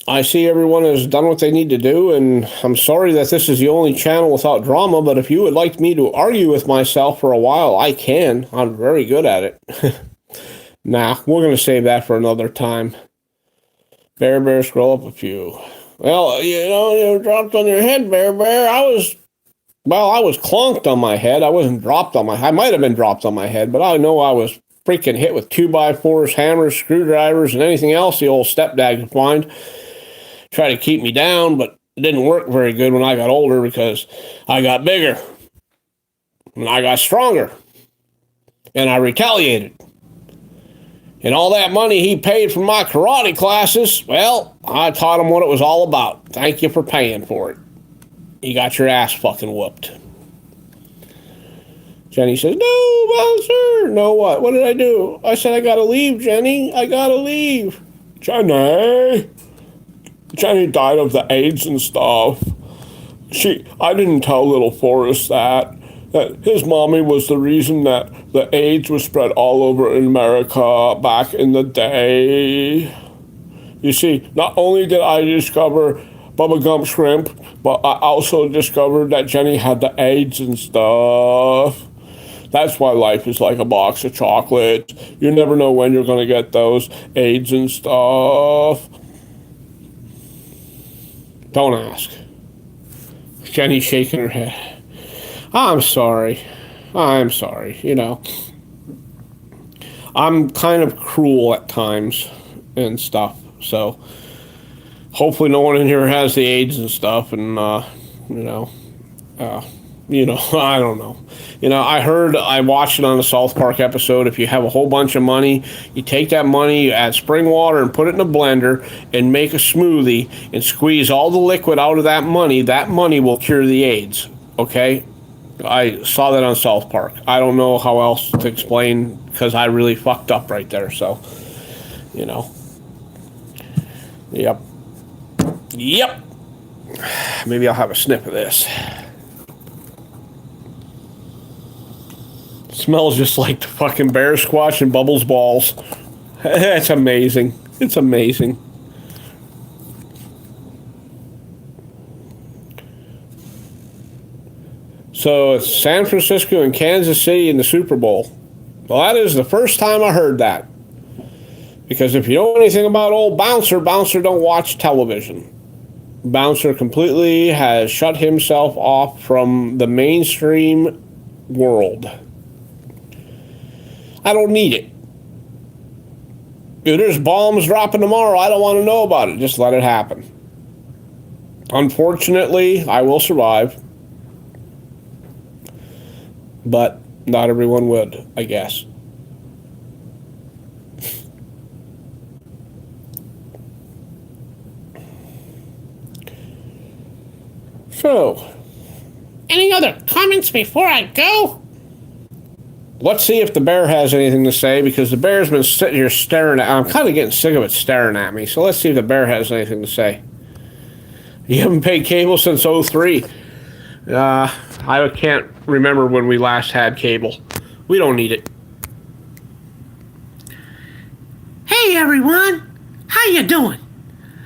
I see everyone has done what they need to do, and I'm sorry that this is the only channel without drama, but if you would like me to argue with myself for a while, I can. I'm very good at it. Nah, we're going to save that for another time. Bear, scroll up a few. Well, you were dropped on your head, Bear. I was clonked on my head. I wasn't dropped on my head. I might have been dropped on my head, but I know I was freaking hit with 2x4s, hammers, screwdrivers, and anything else the old stepdad could find. Try to keep me down, but it didn't work very good when I got older because I got bigger and I got stronger and I retaliated. And all that money he paid for my karate classes, well, I taught him what it was all about. Thank you for paying for it. You got your ass fucking whooped. Jenny says, no, Bouncer. No, what? What did I do? I said, I gotta leave, Jenny. I gotta leave. Jenny died of the AIDS and stuff. I didn't tell little Forrest that his mommy was the reason that the AIDS was spread all over in America back in the day. You see, not only did I discover Bubba Gump shrimp, but I also discovered that Jenny had the AIDS and stuff. That's why life is like a box of chocolates. You never know when you're going to get those AIDS and stuff. Don't ask. Jenny's shaking her head. I'm sorry. I'm kind of cruel at times and stuff. So hopefully no one in here has the AIDS and stuff. And, I don't know. I watched it on a South Park episode. If you have a whole bunch of money, you take that money, you add spring water and put it in a blender and make a smoothie and squeeze all the liquid out of that money will cure the AIDS. Okay? I saw that on South Park. I don't know how else to explain because I really fucked up right there. So, Yep. Maybe I'll have a snip of this. It smells just like the fucking bear squash and Bubbles balls. It's amazing. It's amazing. So it's San Francisco and Kansas City in the Super Bowl. Well, that is the first time I heard that. Because if you know anything about old Bouncer don't watch television. Bouncer completely has shut himself off from the mainstream world. I don't need it. If there's bombs dropping tomorrow, I don't want to know about it. Just let it happen. Unfortunately, I will survive. But not everyone would, I guess. So, Any other comments before I go? let's see if the bear has anything to say, because the bear's been sitting here staring at. I'm kind of getting sick of it staring at me. So let's see if the bear has anything to say. You haven't paid cable since '03. I can't remember when we last had cable. We don't need it. Hey everyone, how you doing?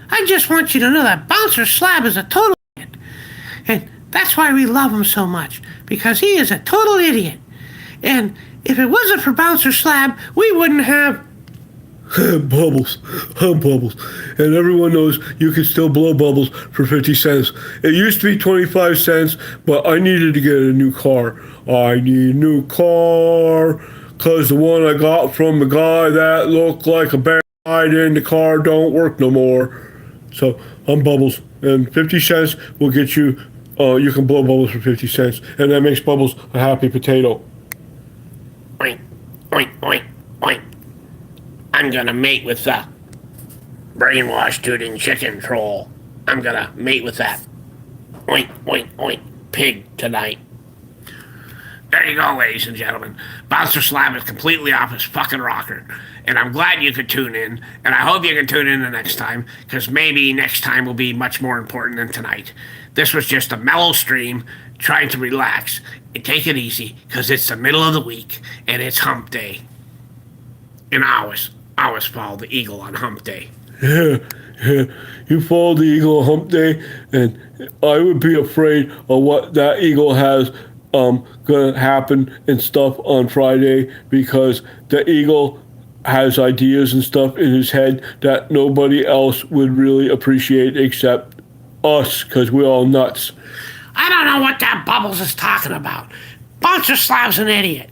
I just want you to know that Bouncer Slab is a total idiot. And that's why we love him so much, because he is a total idiot. And if it wasn't for Bouncer Slab, we wouldn't have... Bubbles. Bubbles. And everyone knows you can still blow bubbles for 50 cents. It used to be 25 cents, but I needed to get a new car. I need a new car, because the one I got from the guy that looked like a bear hide in the car don't work no more. So I'm Bubbles, and 50 cents will get you, you can blow bubbles for 50 cents, and that makes Bubbles a happy potato. Oink, oink, oink, oink. I'm gonna mate with the brainwash tooting chicken troll. I'm gonna mate with that oink, oink, oink pig tonight. There you go, ladies and gentlemen. Bouncer Slab is completely off his fucking rocker. And I'm glad you could tune in. And I hope you can tune in the next time, because maybe next time will be much more important than tonight. This was just a mellow stream, trying to relax and take it easy, because it's the middle of the week and it's hump day. And I always follow the eagle on hump day. Yeah, you follow the eagle on hump day, and I would be afraid of what that eagle has gonna happen and stuff on Friday, because the eagle has ideas and stuff in his head that nobody else would really appreciate except us, because we're all nuts. I don't know what that Bubbles is talking about. Bouncer Slab's an idiot.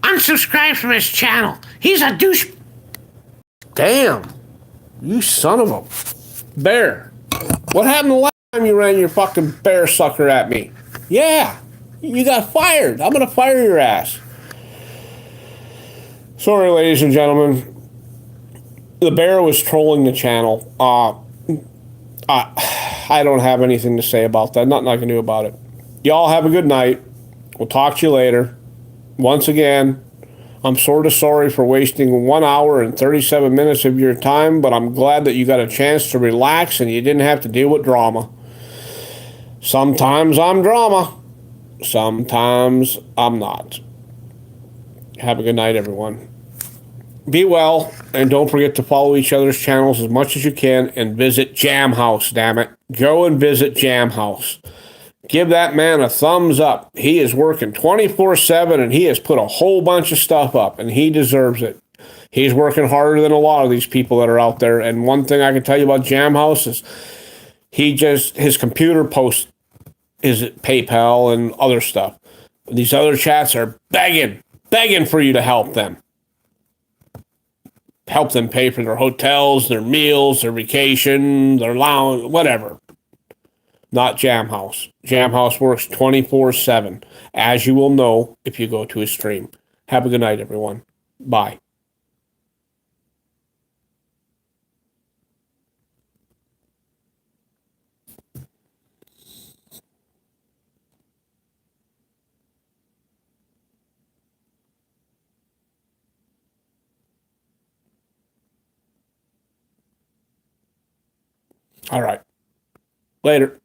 Unsubscribe from his channel. He's a douche. Damn. You son of a bear. What happened the last time you ran your fucking bear sucker at me? Yeah. You got fired. I'm going to fire your ass. Sorry, ladies and gentlemen. The bear was trolling the channel. I don't have anything to say about that. Nothing I can do about it. Y'all have a good night. We'll talk to you later. Once again, I'm sort of sorry for wasting 1 hour and 37 minutes of your time, but I'm glad that you got a chance to relax and you didn't have to deal with drama. Sometimes I'm drama. Sometimes I'm not. Have a good night, everyone. Be well, and don't forget to follow each other's channels as much as you can, and visit Jam House, damn it. Go and visit Jam House. Give that man a thumbs up. He is working 24/7, and he has put a whole bunch of stuff up, and he deserves it. He's working harder than a lot of these people that are out there, and one thing I can tell you about Jam House is his computer posts his PayPal and other stuff. These other chats are begging for you to help them. Help them pay for their hotels, their meals, their vacation, their lounge, whatever. Not Jam House. Jam House works 24/7, as you will know if you go to his stream. Have a good night, everyone. Bye. All right. Later.